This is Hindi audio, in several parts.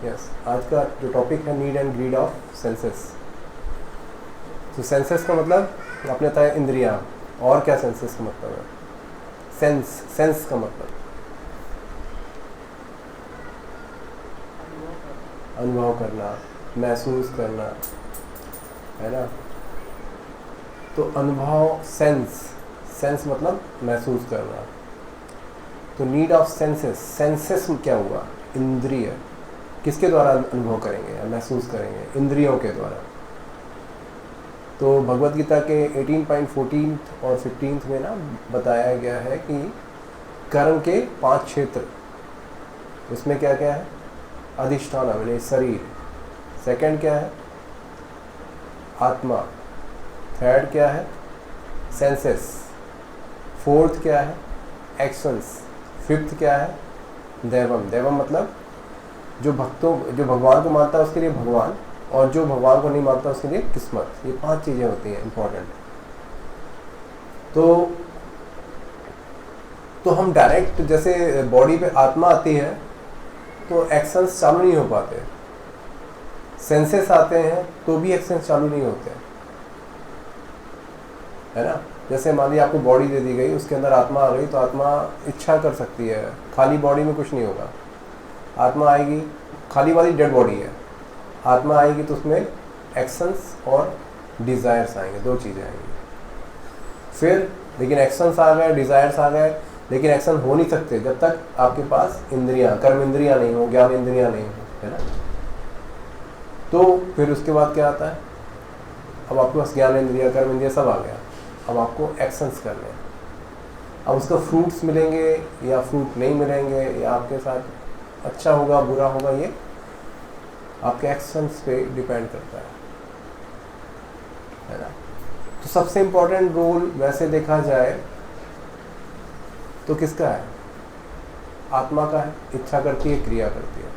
यस, आज का जो टॉपिक है need and greed of senses. तो सेंसेस का मतलब आपने बताया इंद्रियां, और क्या सेंसेस का मतलब है? सेंस का मतलब अनुभव करना, महसूस करना, है ना। तो अनुभव, सेंस मतलब महसूस करना। तो नीड ऑफ सेंसेस क्या हुआ? इंद्रिय। किसके द्वारा अनुभव करेंगे या महसूस करेंगे? इंद्रियों के द्वारा। तो भगवत गीता के 18.14 और 15 में ना बताया गया है कि कर्म के 5 क्षेत्र, उसमें क्या क्या है? अधिष्ठान यानी शरीर, सेकंड क्या है? आत्मा, थर्ड क्या है? सेंसेस, फोर्थ क्या है? एक्शंस, फिफ्थ क्या है? देवम मतलब जो भगवान को मानता है उसके लिए भगवान, और जो भगवान को नहीं मानता उसके लिए किस्मत। ये 5 चीज़ें होती हैं इम्पोर्टेंट। तो हम डायरेक्ट जैसे बॉडी पे आत्मा आती है तो एक्शंस चालू नहीं हो पाते, सेंसेस आते हैं तो भी एक्शंस चालू नहीं होते, है ना। जैसे मान लीजिए आपको बॉडी दे दी गई, उसके अंदर आत्मा आ गई, तो आत्मा इच्छा कर सकती है। खाली बॉडी में कुछ नहीं होगा। आत्मा आएगी, खाली वाली डेड बॉडी है, आत्मा आएगी तो उसमें एक्शंस और डिज़ायर्स आएंगे, 2 चीज़ें आएंगी। फिर लेकिन एक्शंस आ गए, डिज़ायर्स आ गए, लेकिन एक्शन हो नहीं सकते जब तक आपके पास इंद्रियां, कर्म इंद्रियां नहीं हो, ज्ञान इंद्रियां नहीं हो, है ना। तो फिर उसके बाद क्या आता है? अब आपके पास ज्ञान इंद्रिया, कर्म इंद्रिया सब आ गया, अब आपको एक्शंस करने हैं। अब उसका फ्रूट्स मिलेंगे या फ्रूट नहीं मिलेंगे, या आपके साथ अच्छा होगा बुरा होगा, ये आपके एक्शंस पे डिपेंड करता है ना। तो सबसे इम्पोर्टेंट रोल वैसे देखा जाए तो किसका है? आत्मा का है। इच्छा करती है, क्रिया करती है।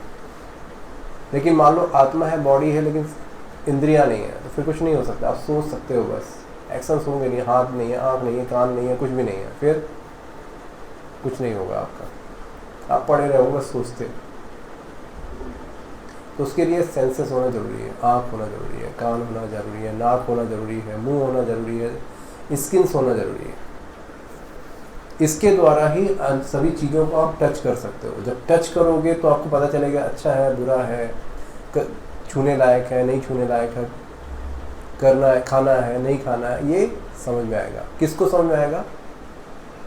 लेकिन मान लो आत्मा है, बॉडी है, लेकिन इंद्रियां नहीं है, तो फिर कुछ नहीं हो सकता। आप सोच सकते हो बस, एक्शंस होंगे नहीं, हाथ नहीं है, आँख नहीं है, कान नहीं है, कुछ भी नहीं है, फिर कुछ नहीं होगा आपका। आप पड़े रहोगे बस सोचते। तो उसके लिए सेंसेस होना ज़रूरी है, आँख होना ज़रूरी है, कान होना ज़रूरी है, नाक होना ज़रूरी है, मुंह होना ज़रूरी है, स्किन्स होना ज़रूरी है। इसके द्वारा ही सभी चीज़ों को आप टच कर सकते हो। जब टच करोगे तो आपको पता चलेगा अच्छा है, बुरा है, छूने लायक है, नहीं छूने लायक है, करना है, खाना है, नहीं खाना है, ये समझ में आएगा। किसको समझ में आएगा?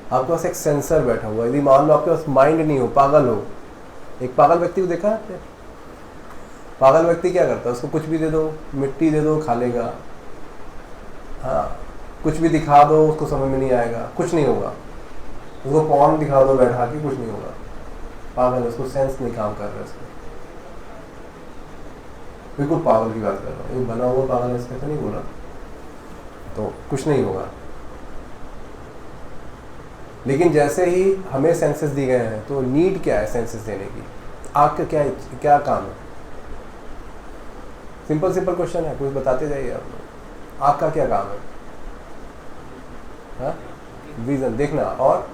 आपके पास एक सेंसर बैठा हुआ है। यदि मान लो आपके पास माइंड नहीं हो, पागल हो, एक पागल व्यक्ति को देखा है आपने? पागल व्यक्ति क्या करता है? उसको कुछ भी दे दो, मिट्टी दे दो, खा लेगा। हाँ, कुछ भी दिखा दो, उसको समझ में नहीं आएगा, कुछ नहीं होगा। उसको पॉर्न दिखा दो बैठा के, कुछ नहीं होगा। पागल है, उसको सेंस नहीं काम कर रहा है। उसको बिल्कुल पागल की बात कर रहा हूँ, ये बना हुआ पागल है, इसका तो नहीं बोला, तो कुछ नहीं होगा। लेकिन जैसे ही हमें सेंसेस दी गए हैं, तो नीड क्या है सेंसेस देने की? आँख का क्या काम है? सिंपल क्वेश्चन है, कुछ बताते जाइए आप लोग। आँख का क्या काम है? हाँ, विजन, देखना। और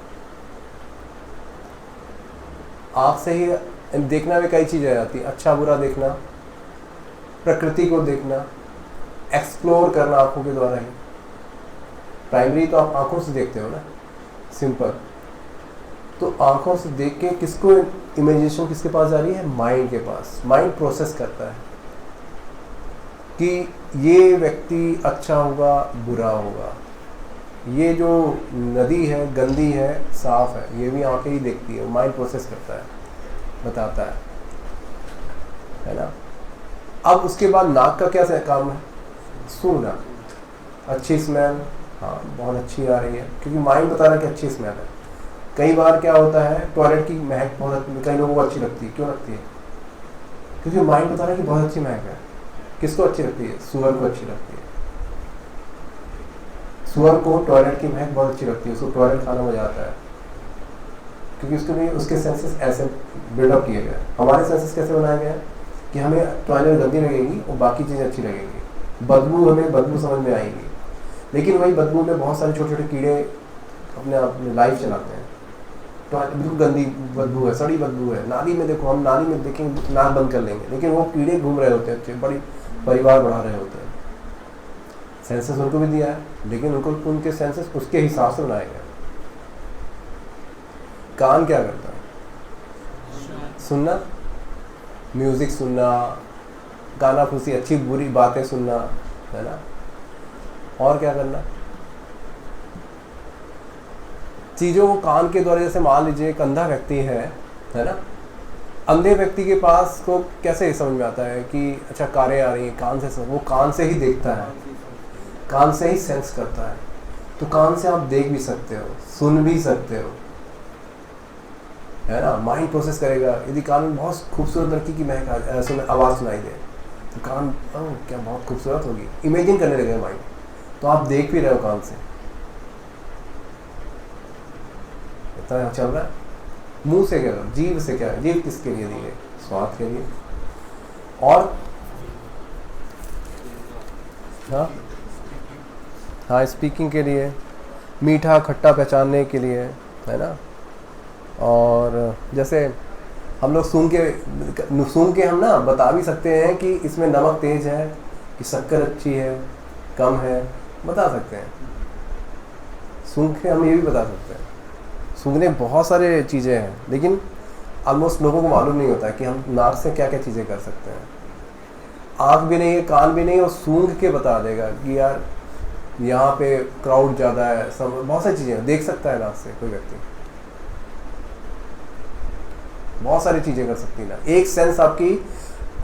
आँख से ही देखना में कई चीज़ें आती हैं। अच्छा बुरा देखना, प्रकृति को देखना, एक्सप्लोर करना आँखों के द्वारा ही। प्राइमरी तो आप आँखों से देखते हो ना, सिंपल। तो आँखों से देख के किसको इमेजिनेशन किसके पास जा रही है? माइंड के पास। माइंड प्रोसेस करता है कि ये व्यक्ति अच्छा होगा, बुरा होगा, ये जो नदी है गंदी है, साफ है, ये भी आंखें ही देखती है। माइंड प्रोसेस करता है, बताता है ना। अब उसके बाद नाक का क्या काम है? सूंघना। अच्छी स्मेल, हाँ बहुत अच्छी आ रही है, क्योंकि माइंड बता रहा है कि अच्छी स्मेल है। कई बार क्या होता है, टॉयलेट की महक बहुत कई लोगों को अच्छी लगती है। क्यों लगती है? क्योंकि माइंड बता रहा है कि बहुत अच्छी महक है। किसको अच्छी लगती है? सुअर को अच्छी लगती है। सुअर को टॉयलेट की महक बहुत अच्छी लगती है, उसको टॉयलेट खाना मजा आता है, क्योंकि उसके लिए उसके सेंसेस ऐसे बिल्डअप किए गए। हमारे सेंसेस कैसे बनाए गए हैं कि हमें टॉयलेट गंदी लगेगी और बाकी चीज़ें अच्छी लगेंगी। बदबू, हमें बदबू समझ में आएगी, लेकिन वही बदबू में बहुत सारे छोटे छोटे कीड़े अपने आप में लाइफ चलाते हैं। तो बिल्कुल गंदी बदबू है, सड़ी बदबू है, नाली में देखो, हम नाली में देखेंगे नाक बंद कर लेंगे, लेकिन वो कीड़े घूम रहे होते हैं, बड़ी परिवार बढ़ा रहे होते हैं। सेंसेस उनको भी दिया है, लेकिन उनको उनके सेंसेस उसके हिसाब से बनाए गए। कान क्या करता है? सुनना, म्यूजिक सुनना, गाना फूसी, अच्छी बुरी बातें सुनना, है ना। और क्या करना? चीज़ों को कान के द्वारा, जैसे मान लीजिए एक अंधा व्यक्ति है ना, अंधे व्यक्ति के पास को कैसे समझ में आता है कि अच्छा कारें आ रही हैं, कान से, वो कान से ही देखता है, कान से ही सेंस करता है। तो कान से आप देख भी सकते हो, सुन भी सकते हो, है ना। माइंड प्रोसेस करेगा। यदि कान में बहुत खूबसूरत लड़की की महक आवाज़ सुनाई दे तो कान क्या बहुत खूबसूरत होगी, इमेजिन करने लगेगा माइंड। तो आप देख भी रहे हो कान से, इतना चल रहा है। मुंह से क्या, जीभ से क्या, जीभ किसके लिए दी है? स्वाद के लिए। और हाँ स्पीकिंग के लिए, मीठा खट्टा पहचानने के लिए, है ना। और जैसे हम लोग सूंघ के हम ना बता भी सकते हैं कि इसमें नमक तेज है, कि शक्कर अच्छी है, कम है, बता सकते हैं। सूंघ के हम ये भी बता सकते हैं। सूंघने बहुत सारे चीज़ें हैं, लेकिन ऑलमोस्ट लोगों को मालूम नहीं होता है कि हम नाक से क्या क्या चीज़ें कर सकते हैं। आँख भी नहीं है, कान भी नहीं है, और सूंघ के बता देगा कि यार यहाँ पे क्राउड ज़्यादा है, सब बहुत सारी चीज़ें देख सकता है नाक से कोई व्यक्ति, बहुत सारी चीज़ें कर सकती है ना। एक सेंस आपकी,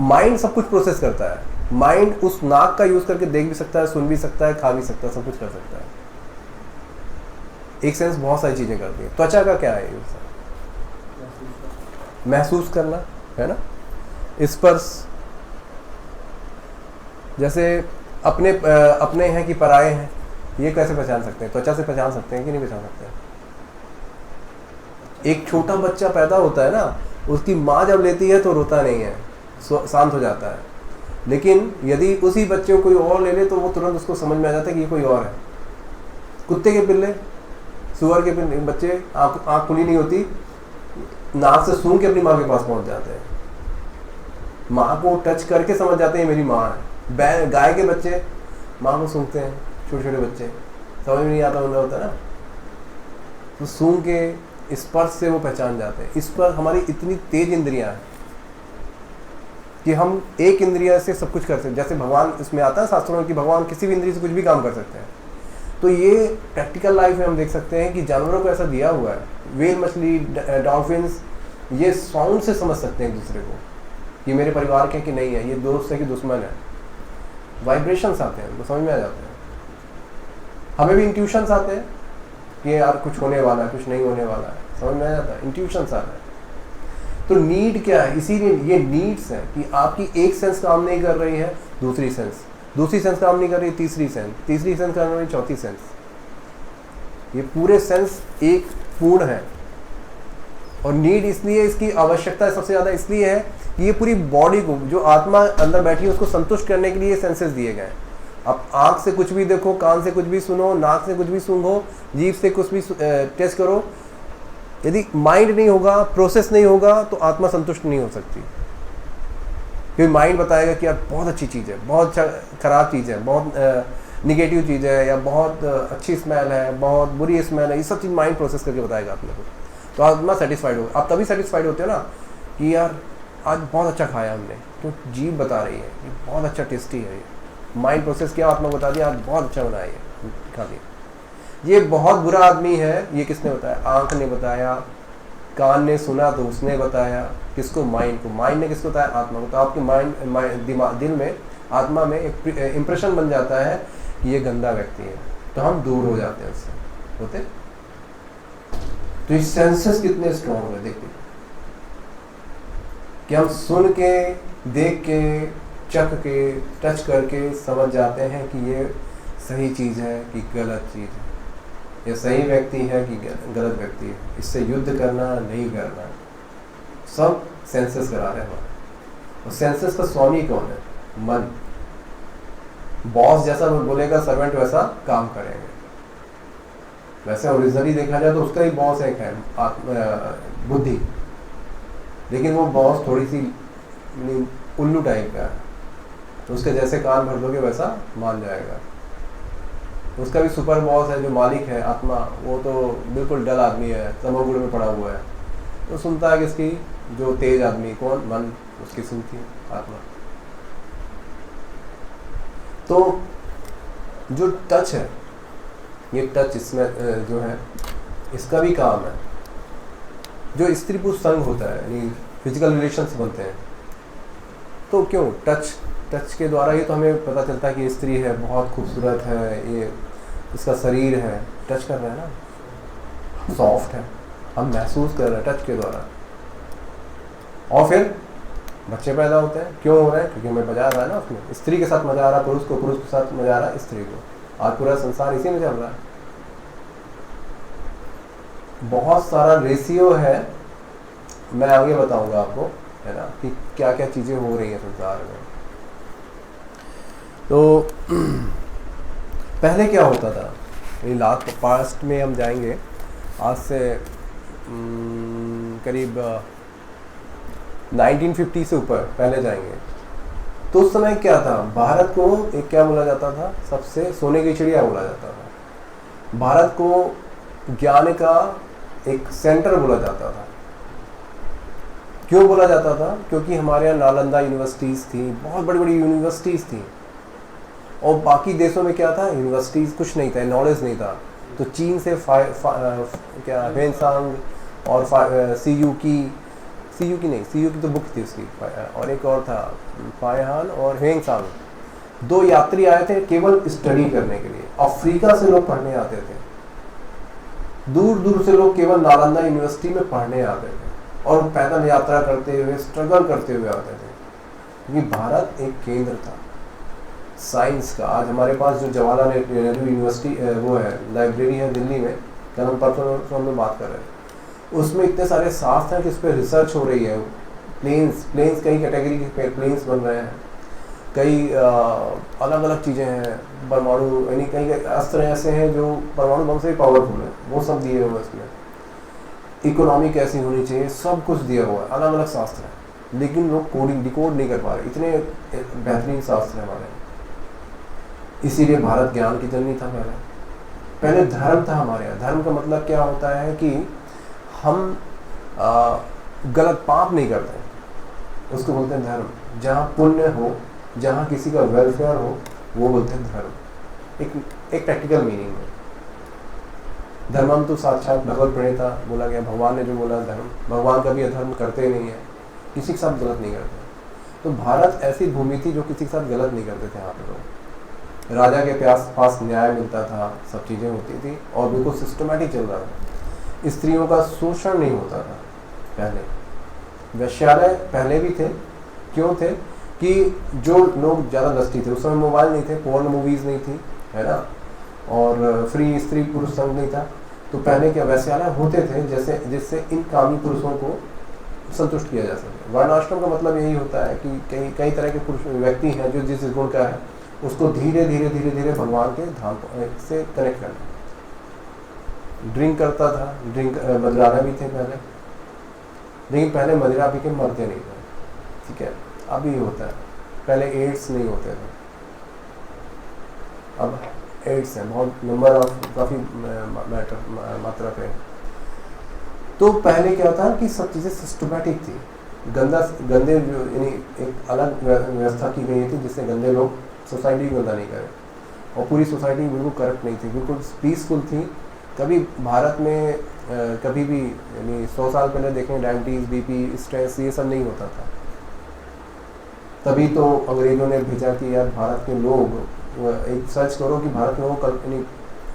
माइंड सब कुछ प्रोसेस करता है। माइंड उस नाक का यूज़ करके देख भी सकता है, सुन भी सकता है, खा भी सकता है, सब कुछ कर सकता है। एक सेंस बहुत सारी चीज़ें करती है। त्वचा का क्या है? महसूस करना, है ना। स्पर्श, जैसे अपने हैं कि पराये हैं, ये कैसे पहचान सकते हैं? त्वचा से पहचान सकते हैं कि नहीं पहचान सकते हैं? एक छोटा बच्चा पैदा होता है ना, उसकी माँ जब लेती है तो रोता नहीं है, शांत हो जाता है। लेकिन यदि उसी बच्चे को कोई और ले ले तो वो तुरंत उसको समझ में आ जाता है कि ये कोई और है। कुत्ते के पिल्ले, सुअर के पिल्ले, बच्चे आँख खुली नहीं होती, नाक से सूंघ के अपनी माँ के पास पहुँच जाते हैं, माँ को टच करके समझ जाते हैं मेरी माँ है। गाय के बच्चे माँ को सूंघते हैं, छोटे छोटे बच्चे, समझ में नहीं आता उन्हें, होता है ना। तो सूंघ के, स्पर्श से वो पहचान जाते हैं। इस पर हमारी इतनी तेज इंद्रियां हैं कि हम एक इंद्रिया से सब कुछ कर सकते हैं। जैसे भगवान, इसमें आता है शास्त्रों में कि भगवान किसी भी इंद्रिय से कुछ भी काम कर सकते हैं। तो ये प्रैक्टिकल लाइफ में हम देख सकते हैं कि जानवरों को ऐसा दिया हुआ है। व्हेल, मछली, डॉल्फिन्स, ये साउंड से समझ सकते हैं एक दूसरे को कि मेरे परिवार के कि नहीं है, ये दोस्त है कि दुश्मन है। वाइब्रेशंस आते हैं, वो समझ में आ जाते हैं। हमें भी इंट्यूशंस आते हैं कि यार कुछ होने वाला है, कुछ नहीं होने वाला है, समझ में आ जाता है, इंट्यूशंस आ रहा है। तो नीड क्या है? इसीलिए ये नीड्स है कि आपकी एक सेंस काम नहीं कर रही है, दूसरी सेंस काम नहीं कर रही, तीसरी सेंस काम रही, चौथी सेंस। ये पूरे सेंस एक पूर्ण है। और नीड इसलिए, इसकी आवश्यकता सबसे ज़्यादा इसलिए है कि ये पूरी बॉडी को, जो आत्मा अंदर बैठी है, उसको संतुष्ट करने के लिए सेंसेस दिए गए। अब आँख से कुछ भी देखो, कान से कुछ भी सुनो, नाक से कुछ भी सूंघो, जीभ से कुछ भी टेस्ट करो, यदि माइंड नहीं होगा, प्रोसेस नहीं होगा, तो आत्मा संतुष्ट नहीं हो सकती। क्योंकि माइंड बताएगा कि यार बहुत अच्छी चीज़ है, बहुत खराब चीज़ है, बहुत निगेटिव चीज़ है, या बहुत अच्छी स्मेल है, बहुत बुरी स्मेल है, ये सब चीज़ माइंड प्रोसेस करके बताएगा आत्मा को। तो आत्मा सेटिस्फाइड होगा। आप तभी सेटिस्फाइड होते हो ना कि यार आज बहुत अच्छा खाया हमने, तो जीभ बता रही है कि बहुत अच्छा टेस्टी है। ये माइंड प्रोसेस किया, आत्मा बता दिया आज बहुत अच्छा बनाया है, खा लिया। ये बहुत बुरा आदमी है, ये किसने बताया? आँख ने बताया, कान ने सुना तो उसने बताया। किसको? माइंड को। माइंड ने किसको बताया? आत्मा को। तो आपके दिल में, आत्मा में एक इम्प्रेशन बन जाता है कि ये गंदा व्यक्ति है, तो हम दूर हो जाते हैं उससे, होते। तो ये सेंसेस कितने स्ट्रॉन्ग है, देखिए कि हम सुन के, देख के, चख के, टच करके समझ जाते हैं कि ये सही चीज़ है कि गलत चीज़ है, ये सही व्यक्ति है कि गलत व्यक्ति है, इससे युद्ध करना नहीं करना, सब सेंसेस करा रहे हैं। और सेंसेस का स्वामी कौन है? मन। बॉस जैसा बोलेगा सर्वेंट वैसा काम करेंगे, वैसे ओरिजिनली देखा जाए तो उसका ही बॉस एक है बुद्धि, लेकिन वो बॉस थोड़ी सी उल्लू टाइप का है, तो उसके जैसे कान भर दोगे वैसा मान जाएगा। उसका भी सुपर बॉस है जो मालिक है आत्मा, वो तो बिल्कुल डल आदमी है, तमोगुण में पड़ा हुआ है, तो सुनता है किसकी, जो तेज आदमी, कौन, मन, उसकी सुनती है आत्मा। तो जो टच है, ये टच इसमें जो है इसका भी काम है। जो स्त्री पुरुष संग होता है यानी फिजिकल रिलेशंस बनते हैं, तो क्यों टच के द्वारा ही तो हमें पता चलता है कि स्त्री है, बहुत खूबसूरत है, ये इसका शरीर है, टच कर रहे हैं ना, सॉफ्ट है, हम महसूस कर रहे हैं टच के द्वारा। और फिर बच्चे पैदा होते हैं, क्यों हो रहे हैं, क्योंकि हमें मजा आ रहा है ना उसमें, स्त्री के साथ मजा आ रहा है पुरुष को, पुरुष के साथ मजा आ रहा है स्त्री को। आज पूरा संसार इसी में चल रहा है। बहुत सारा रेशियो है, मैं आगे बताऊंगा आपको, है ना, कि क्या क्या चीजें हो रही हैं संसार में। तो पहले क्या होता था, लास्ट पास्ट में हम जाएंगे, आज से करीब 1950 से ऊपर पहले जाएंगे। तो उस समय क्या था, भारत को एक क्या बोला जाता था, सबसे सोने की चिड़िया बोला जाता था। भारत को ज्ञान का एक सेंटर बोला जाता था। क्यों बोला जाता था, क्योंकि हमारे यहाँ नालंदा यूनिवर्सिटीज़ थी, बहुत बड़ी बड़ी यूनिवर्सिटीज़ थी, और बाकी देशों में क्या था, यूनिवर्सिटीज़ कुछ नहीं था, नॉलेज नहीं था। तो चीन से क्या हेनसांग और सीयूकी तो बुक थी उसकी, और एक और था फायहान और हेंगसांग, 2 यात्री आए थे केवल स्टडी करने के लिए। अफ्रीका से लोग पढ़ने आते थे, दूर दूर से लोग केवल नालंदा यूनिवर्सिटी में पढ़ने आते थे, और पैदल यात्रा करते हुए, स्ट्रगल करते हुए आते थे, क्योंकि भारत एक केंद्र था साइंस का। आज हमारे पास जो जवाहरलाल नेहरू यूनिवर्सिटी वो है, लाइब्रेरी है दिल्ली में, कल हम परसों हम लोग बात कर रहे हैं, उसमें इतने सारे शास्त्र हैं कि इस पर रिसर्च हो रही है। प्लेन्स कई कैटेगरी के प्लेन्स बन रहे हैं, कई अलग अलग चीज़ें हैं, परमाणु यानी कई अस्त्र ऐसे हैं जो परमाणु बम से भी पावरफुल है, वो सब दिए हुए हैं इसमें। इकोनॉमी कैसी होनी चाहिए, सब कुछ दिया हुआ है, अलग अलग शास्त्र है, लेकिन लोग कोडिंग डिकोड नहीं कर पा रहे, इतने बेहतरीन शास्त्र है हमारे। इसीलिए भारत ज्ञान की जननी था। पहले धर्म था हमारे यहाँ। धर्म का मतलब क्या होता है कि हम गलत पाप नहीं करते, उसको बोलते हैं धर्म। जहाँ पुण्य हो, जहाँ किसी का वेलफेयर हो, वो बोलते हैं धर्म। एक प्रैक्टिकल मीनिंग में धर्मम तो साक्षात भगवत प्रणेता बोला गया, भगवान ने जो बोला धर्म, भगवान कभी अधर्म करते नहीं है, किसी के साथ गलत नहीं करते। तो भारत ऐसी भूमि थी जो किसी के साथ गलत नहीं करते थे। यहाँ पे लोग, राजा के पास न्याय मिलता था, सब चीज़ें होती थी, और बिल्कुल सिस्टमेटिक चल रहा था। स्त्रियों का शोषण नहीं होता था। पहले वैश्यालय पहले भी थे, क्यों थे कि जो लोग ज़्यादा दस्ती थे, उस समय मोबाइल नहीं थे, पोर्न मूवीज़ नहीं थी, है ना, और फ्री स्त्री पुरुष संघ नहीं था, तो पहले क्या वैश्यालय होते थे जैसे जिससे इन कामी पुरुषों को संतुष्ट किया जा सके। वर्णाश्रम का मतलब यही होता है कि कई तरह के पुरुष व्यक्ति हैं जो जिस गुण का है उसको धीरे धीरे धीरे धीरे भगवान के धाम से कनेक्ट करना। ड्रिंक करता था, मदिराना भी थे पहले, लेकिन पहले मदिरा पी के मरते नहीं थे, ठीक है, अभी होता है। पहले एड्स नहीं होते थे, अब एड्स है, बहुत नंबर ऑफ काफ़ी मात्रा पे। तो पहले क्या था कि सब चीज़ें सिस्टमेटिक थी। गंदे यानी एक अलग व्यवस्था की गई थी जिससे गंदे लोग सोसाइटी को गंदा नहीं करें, और पूरी सोसाइटी बिल्कुल करप्ट नहीं थी, बिल्कुल पीसफुल थी। कभी भारत में कभी भी यानी 100 साल पहले देखें, डायबिटीज़, बीपी, स्ट्रेस, ये सब नहीं होता था। तभी तो अंग्रेज़ों ने भेजा कि यार भारत के लोग, एक सर्च करो कि भारत के लोग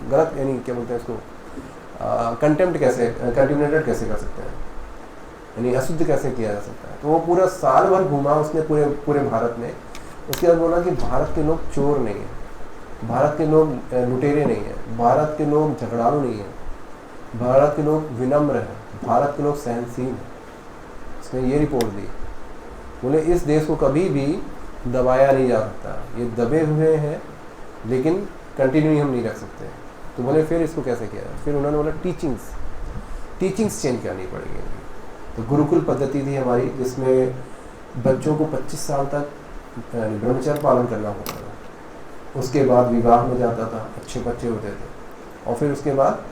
गलत यानी क्या बोलते हैं इसको, कंटेमिनेटेड कैसे कर सकते हैं, यानी अशुद्ध कैसे किया जा सकता है। तो वो पूरा साल भर घूमा उसने पूरे भारत में। उसके बाद बोला कि भारत के लोग चोर नहीं है, भारत के लोग लुटेरे नहीं है, भारत के लोग झगड़ालू नहीं है, भारत के लोग विनम्र हैं, भारत के लोग सहनशील हैं। उसने ये रिपोर्ट दी, बोले इस देश को कभी भी दबाया नहीं जा सकता, ये दबे हुए हैं लेकिन कंटिन्यू हम नहीं रख सकते। तो बोले फिर इसको कैसे किया जाए? फिर उन्होंने बोला टीचिंग्स चेंज करनी पड़ेगी। तो गुरुकुल पद्धति थी हमारी, जिसमें बच्चों को 25 साल तक ब्रह्मचर्य पालन करना होता था। उसके बाद विवाह में जाता था, अच्छे बच्चे होते थे, और फिर उसके बाद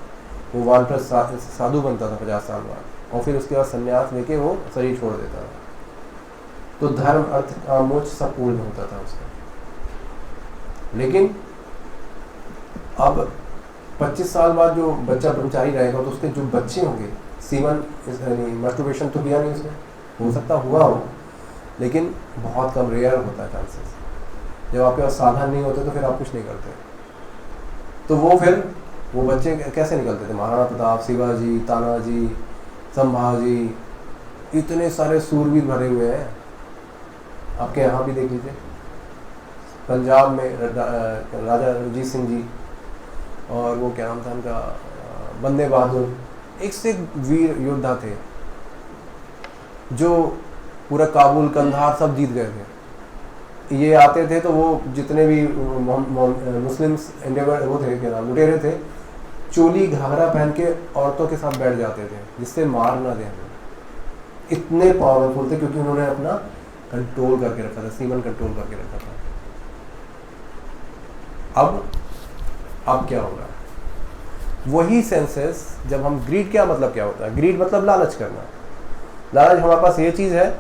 वो वानप्रस्थ साधु बनता था 50 साल बाद, और फिर उसके बाद संन्यास लेके वो शरीर छोड़ देता था। तो धर्म, अर्थ, काम, मोक्ष सब पूर्ण होता था उसका। लेकिन अब 25 साल बाद जो बच्चा ब्रह्मचारी रहेगा, तो उसके जो बच्चे होंगे, सीमन मास्टरबेशन तो किया नहीं उसने, हो सकता हुआ हो, लेकिन बहुत कम, रेयर होता है चांसेस। जब आपके पास साधन नहीं होते तो फिर आप कुछ नहीं करते। तो वो बच्चे कैसे निकलते थे? महाराणा प्रताप, शिवाजी, तानाजी, संभाजी, इतने सारे सूरवीर भरे हुए हैं। आपके यहाँ भी देख लीजिए, पंजाब में राजा रणजीत सिंह जी, और वो क्या नाम था उनका, बंदे बहादुर, एक से एक वीर योद्धा थे जो पूरा काबुल, कंधार सब जीत गए थे। ये आते थे तो वो जितने भी मुस्लिम्स वो थे, क्या नाम, लुटेरे थे, चोली घाघरा पहन के औरतों के साथ बैठ जाते थे, जिससे मार ना दें हमें। इतने पावरफुल थे, क्योंकि उन्होंने अपना कंट्रोल करके रखा था, सीमन कंट्रोल करके रखा था। अब क्या होगा? वही सेंसेस, जब हम ग्रीड, क्या मतलब क्या होता है? ग्रीड मतलब लालच करना। लालच, हमारे पास ये चीज़ है,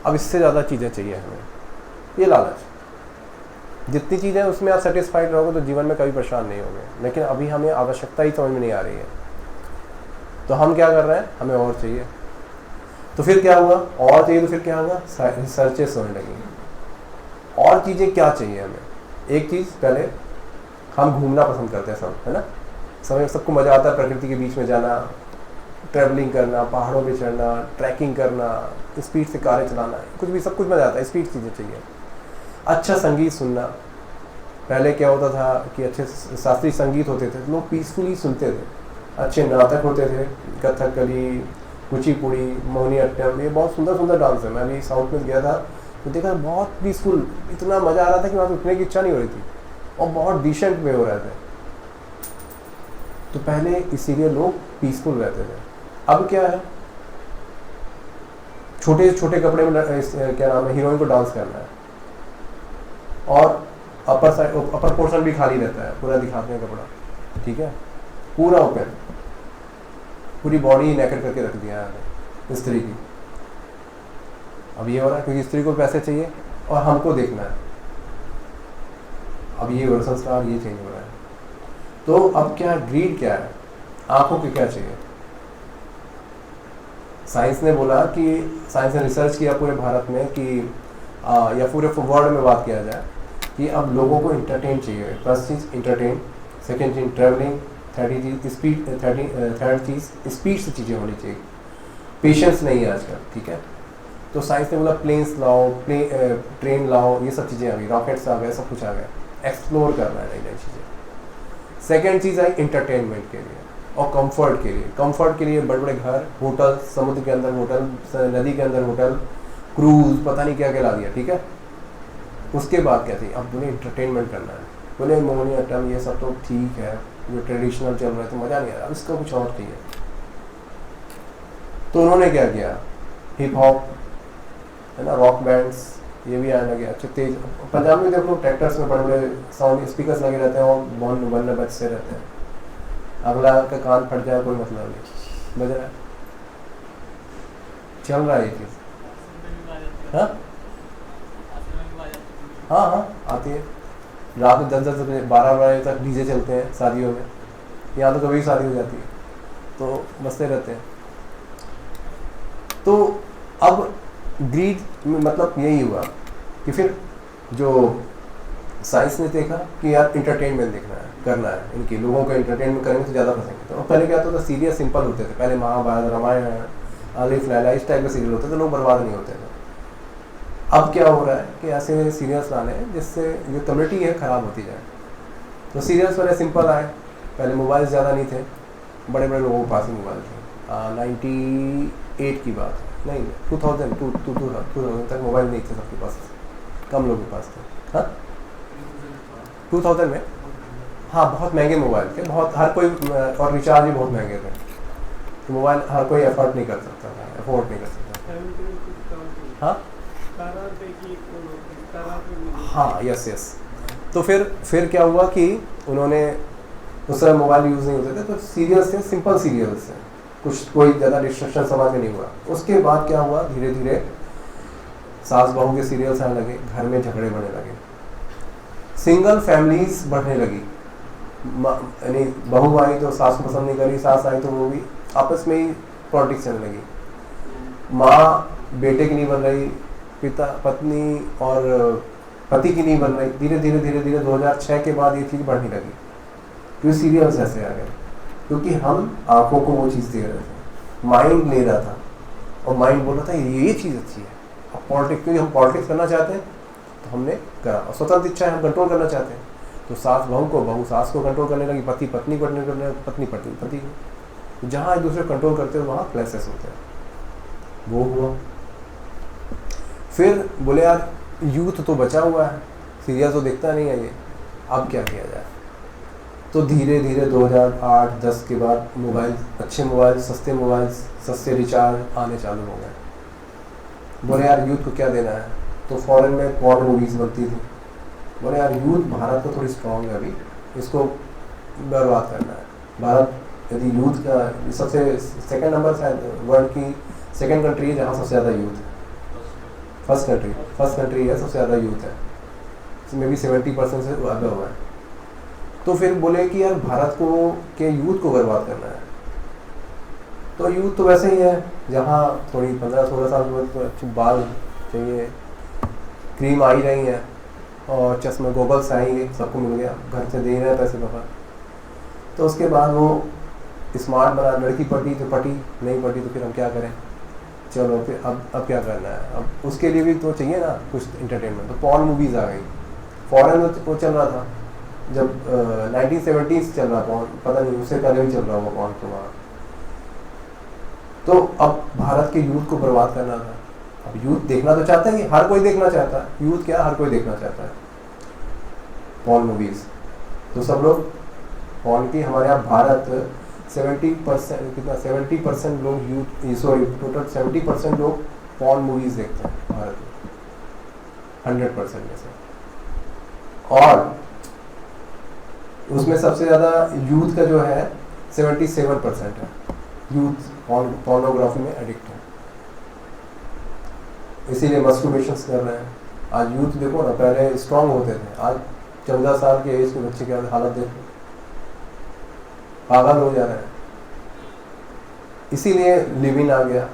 अब इससे ज़्यादा चीज़ें चाहिए हमें, ये लालच। जितनी चीज़ें उसमें आप सेटिस्फाइड रहोगे तो जीवन में कभी परेशान नहीं होंगे। लेकिन अभी हमें आवश्यकता ही समझ में नहीं आ रही है, तो हम क्या कर रहे हैं? हमें और चाहिए। तो फिर क्या हुआ? और चाहिए तो फिर क्या होगा? सर्चेस होने लगी। और चीज़ें क्या चाहिए हमें? एक चीज़, पहले हम घूमना पसंद करते हैं सब, है ना? सबको मज़ा आता है प्रकृति के बीच में जाना, ट्रैवलिंग करना, पहाड़ों पे चढ़ना, ट्रैकिंग करना, स्पीड से कारें चलाना, कुछ भी, सब कुछ मज़ा आता है। स्पीड चीज़ें चाहिए। अच्छा संगीत सुनना। पहले क्या होता था कि अच्छे शास्त्रीय संगीत होते थे, लोग पीसफुली सुनते थे। अच्छे नाटक होते थे, कथकली, कुचिपुड़ी, मोहिनीअट्टम, ये बहुत सुंदर सुंदर डांस है। मैं अभी साउथ में गया था तो देखा, बहुत पीसफुल, इतना मज़ा आ रहा था कि वहाँ पे उठने की इच्छा नहीं हो रही थी, और बहुत डिसेंट वे हो रहे थे। तो पहले इसीलिए लोग पीसफुल रहते थे। अब क्या है? छोटे छोटे कपड़े में क्या नाम है, हीरोइन को डांस करना है, और अपर पोर्शन भी खाली रहता है, पूरा दिखाते हैं कपड़ा, ठीक है, पूरा ओपन, पूरी बॉडी नेकेड करके रख दिया है स्त्री की। अब ये हो रहा है क्योंकि स्त्री को पैसे चाहिए और हमको देखना है। अब ये संस्कार, ये चेंज हो रहा है। तो अब क्या, ग्रीड क्या है? आंखों को क्या चाहिए? साइंस ने बोला कि, साइंस ने रिसर्च किया पूरे भारत में कि या पूरे वर्ल्ड में बात किया जाए कि अब लोगों को इंटरटेन चाहिए। फर्स्ट चीज़ इंटरटेन, सेकेंड चीज़ ट्रैवलिंग, थर्ड चीज़ स्पीड से चीज़ें होनी चाहिए। पेशेंस नहीं है आजकल, ठीक है। तो साइंस ने बोला प्लेन्स लाओ, ट्रेन लाओ, ये सब चीज़ें आ गई, रॉकेट्स आ गए, सब कुछ आ गया। एक्सप्लोर करना है नई नई चीज़ें। सेकेंड चीज़ आई इंटरटेनमेंट के लिए और कंफर्ट के लिए। कंफर्ट के लिए बड़े बड़े घर, होटल, समुद्र के अंदर होटल, नदी के अंदर होटल, क्रूज, पता नहीं क्या क्या ला दिया, ठीक है। उसके बाद क्या थी? अब बोले इंटरटेनमेंट करना है, बोले मोहिनीअट्टम ये सब तो ठीक है, जो ट्रेडिशनल चल रहा है तो मज़ा नहीं आ रहा, अब इसका कुछ और चाहिए। तो उन्होंने क्या किया? हिप हॉप, है ना, रॉक बैंड्स, ये भी आने लगे अच्छे तेज। पंजाब में देखो ट्रैक्टर्स में बड़े बड़े साउंड स्पीकर्स लगे रहते हैं और बहुत बनने बजते रहते हैं। अगला का कान फट जाए कोई मतलब नहीं, बज रहा है, चल रहा है ये चीज़। हाँ हाँ हाँ, आती है। रात में 10-10 बजे 12 बजे तक डीजे चलते हैं शादियों में। यहाँ तो कभी शादी हो जाती है तो बजते रहते हैं। तो अब ग्रीड मतलब यही हुआ कि फिर जो साइंस ने देखा कि यार इंटरटेनमेंट देखना है, करना है, इनके लोगों को एंटरटेनमेंट करेंगे तो ज़्यादा पसंद। तो पहले क्या होता था? सीरियल सिंपल होते थे। पहले महाभारत, रामायण, अलिफ लैला, इस टाइप के सीरियल होते थे, लोग बर्बाद नहीं होते थे। अब क्या हो रहा है कि ऐसे सीरियल्स लाने हैं जिससे जो कम्युनिटी है ख़राब होती जाए। तो सीरियल्स पहले सिंपल आए, पहले मोबाइल ज़्यादा नहीं थे, बड़े बड़े लोगों के पास ही मोबाइल थे। 98 की बात, नहीं 2000 तक मोबाइल नहीं थे सबके पास, कम लोगों के पास थे। हाँ 2000 में, हाँ बहुत महंगे मोबाइल थे, बहुत हर कोई, और रिचार्ज भी बहुत महंगे थे, तो मोबाइल हर कोई अफोर्ड नहीं कर सकता था, अफोर्ड नहीं कर सकता। हाँ हाँ यस यस। तो फिर क्या हुआ कि उन्होंने, उस समय मोबाइल यूज़ नहीं होते थे, तो सीरियल्स थे, सिंपल सीरियल्स थे, कुछ कोई ज़्यादा डिस्ट्रक्शन समाज में नहीं हुआ। उसके बाद क्या हुआ, धीरे धीरे सास बहू के सीरियल्स आने लगे, घर में झगड़े बढ़ने लगे, सिंगल फैमिलीज बढ़ने लगी, यानी बहू आई तो सास को पसंद नहीं करी, सास आई तो वो भी आपस में ही पॉलिटिक्स चलने लगी, माँ बेटे की नहीं बन रही, पिता पत्नी और पति की नहीं बन रही। धीरे धीरे धीरे धीरे 2006 के बाद ये चीज़ बढ़ने लगी, क्योंकि सीरियल्स ऐसे आ गए, क्योंकि हम आंखों को वो चीज़ दे रहे थे, माइंड ले रहा था, और माइंड बोल रहा था ये चीज़ अच्छी है। अब पॉलिटिक्स, क्योंकि हम पॉलिटिक्स करना चाहते हैं तो हमने करा, और स्वतंत्र इच्छा है, हम कंट्रोल करना चाहते हैं, तो सास बहू को, बहू सास को कंट्रोल करने लगी, पति पत्नी को कंट्रोल करने, पत्नी पति को, जहाँ एक दूसरे कंट्रोल करते हैं वहाँ क्लैशेस होते हैं। वो हुआ, फिर बोले यार यूथ तो बचा हुआ है, सीरियल तो देखता नहीं है ये, अब क्या किया जाए। तो धीरे धीरे 2008-10 के बाद मोबाइल, अच्छे मोबाइल, सस्ते रिचार्ज आने चालू हो गए। बोले यार यूथ को क्या देना है, तो फॉरेन में पॉर्न मूवीज़ बनती थी। बोले यार यूथ भारत तो थोड़ी स्ट्रॉन्ग है अभी, इसको बर्बाद करना है। भारत यदि यूथ का सबसे सेकंड नंबर शायद वर्ल्ड की सेकंड कंट्री है जहाँ सबसे ज़्यादा यूथ है, फर्स्ट कंट्री है सबसे ज़्यादा यूथ है, इसमें भी 70% से ज़्यादा हुआ है। तो फिर बोले कि यार भारत को के यूथ को बर्बाद करना है, तो यूथ तो वैसे ही है, जहाँ थोड़ी 15-16 साल में तो अच्छे बाल चाहिए, क्रीम आ ही रही है, और चश्मे गोगल्स आएंगे, सबको मिल गया, घर से दे रहे हैं पैसे पापा। तो उसके बाद वो स्मार्ट बना, लड़की पटी तो पटी, नहीं पटी तो फिर हम क्या करें, चलो फिर अब क्या करना है, अब उसके लिए भी तो चाहिए ना कुछ इंटरटेनमेंट। तो पॉर्न मूवीज़ आ गई, फॉरेन में वो चल रहा था, जब 1970s चल रहा पॉर्न, पता नहीं उससे पहले भी चल रहा हुआ पॉर्न तो वहाँ। तो अब भारत के यूथ को बर्बाद करना था। अब यूथ देखना तो चाहता है, हर कोई देखना चाहता है, यूथ क्या हर कोई देखना चाहता है पॉर्न मूवीज़। तो सब लोग पॉर्न की, हमारे यहाँ भारत 70% कितना 70% लोग यूथ, सॉरी टोटल 70% लोग पॉर्न मूवीज़ देखते हैं भारत में 100% में से, और उसमें सबसे ज़्यादा यूथ का जो है 77% है, यूथ पॉर्नोग्राफी में एडिक्ट है, इसीलिए मस्टरबेशंस कर रहे हैं। आज यूथ देखो ना, पहले स्ट्रांग होते थे, आज 14 साल के एज के बच्चे की हालत देखो, पागल हो जा रहे हैं। इसीलिए लिविन आ गया,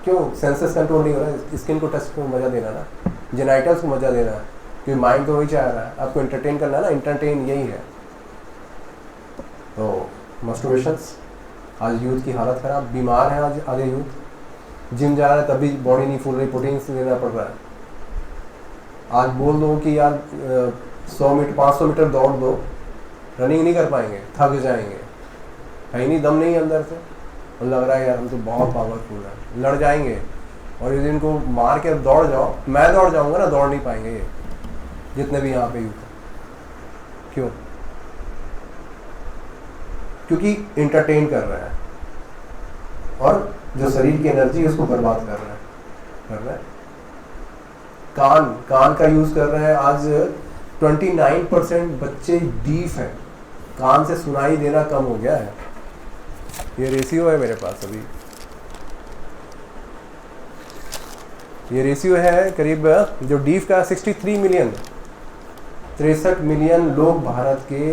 क्यों, सेंसेस कंट्रोल नहीं हो रहा है, स्किन को टच को मज़ा देना ना, जेनाइटल्स को मज़ा देना है, क्योंकि माइंड तो वही चाह रहा है, आपको एंटरटेन करना है ना, एंटरटेन यही है। तो मस्टरबेशंस, आज यूथ की हालत ख़राब, बीमार है आज आधे यूथ, जिम जा रहा है तब भी बॉडी नहीं फूल रही, प्रोटीन लेना पड़ रहा है। आज बोल दो कि यार 100 मीटर 500 मीटर दौड़ दो, रनिंग नहीं कर पाएंगे, थक जाएंगे, कहीं नहीं, दम नहीं अंदर से, और लग रहा है यार हम तो बहुत पावरफुल है, लड़ जाएंगे। और यदि इनको मार के दौड़ जाओ, मैं दौड़ जाऊंगा ना, दौड़ नहीं पाएंगे ये जितने भी यहाँ पे यूथ है। क्यों? क्योंकि इंटरटेन कर रहा है, और जो शरीर की एनर्जी है उसको बर्बाद कर रहा है। कान का यूज कर रहे हैं। आज 29% बच्चे डीफ हैं, कान से सुनाई देना कम हो गया है। ये रेशियो है मेरे पास अभी, ये रेशियो है करीब, जो डीफ का 63 मिलियन, 63 मिलियन लोग भारत के,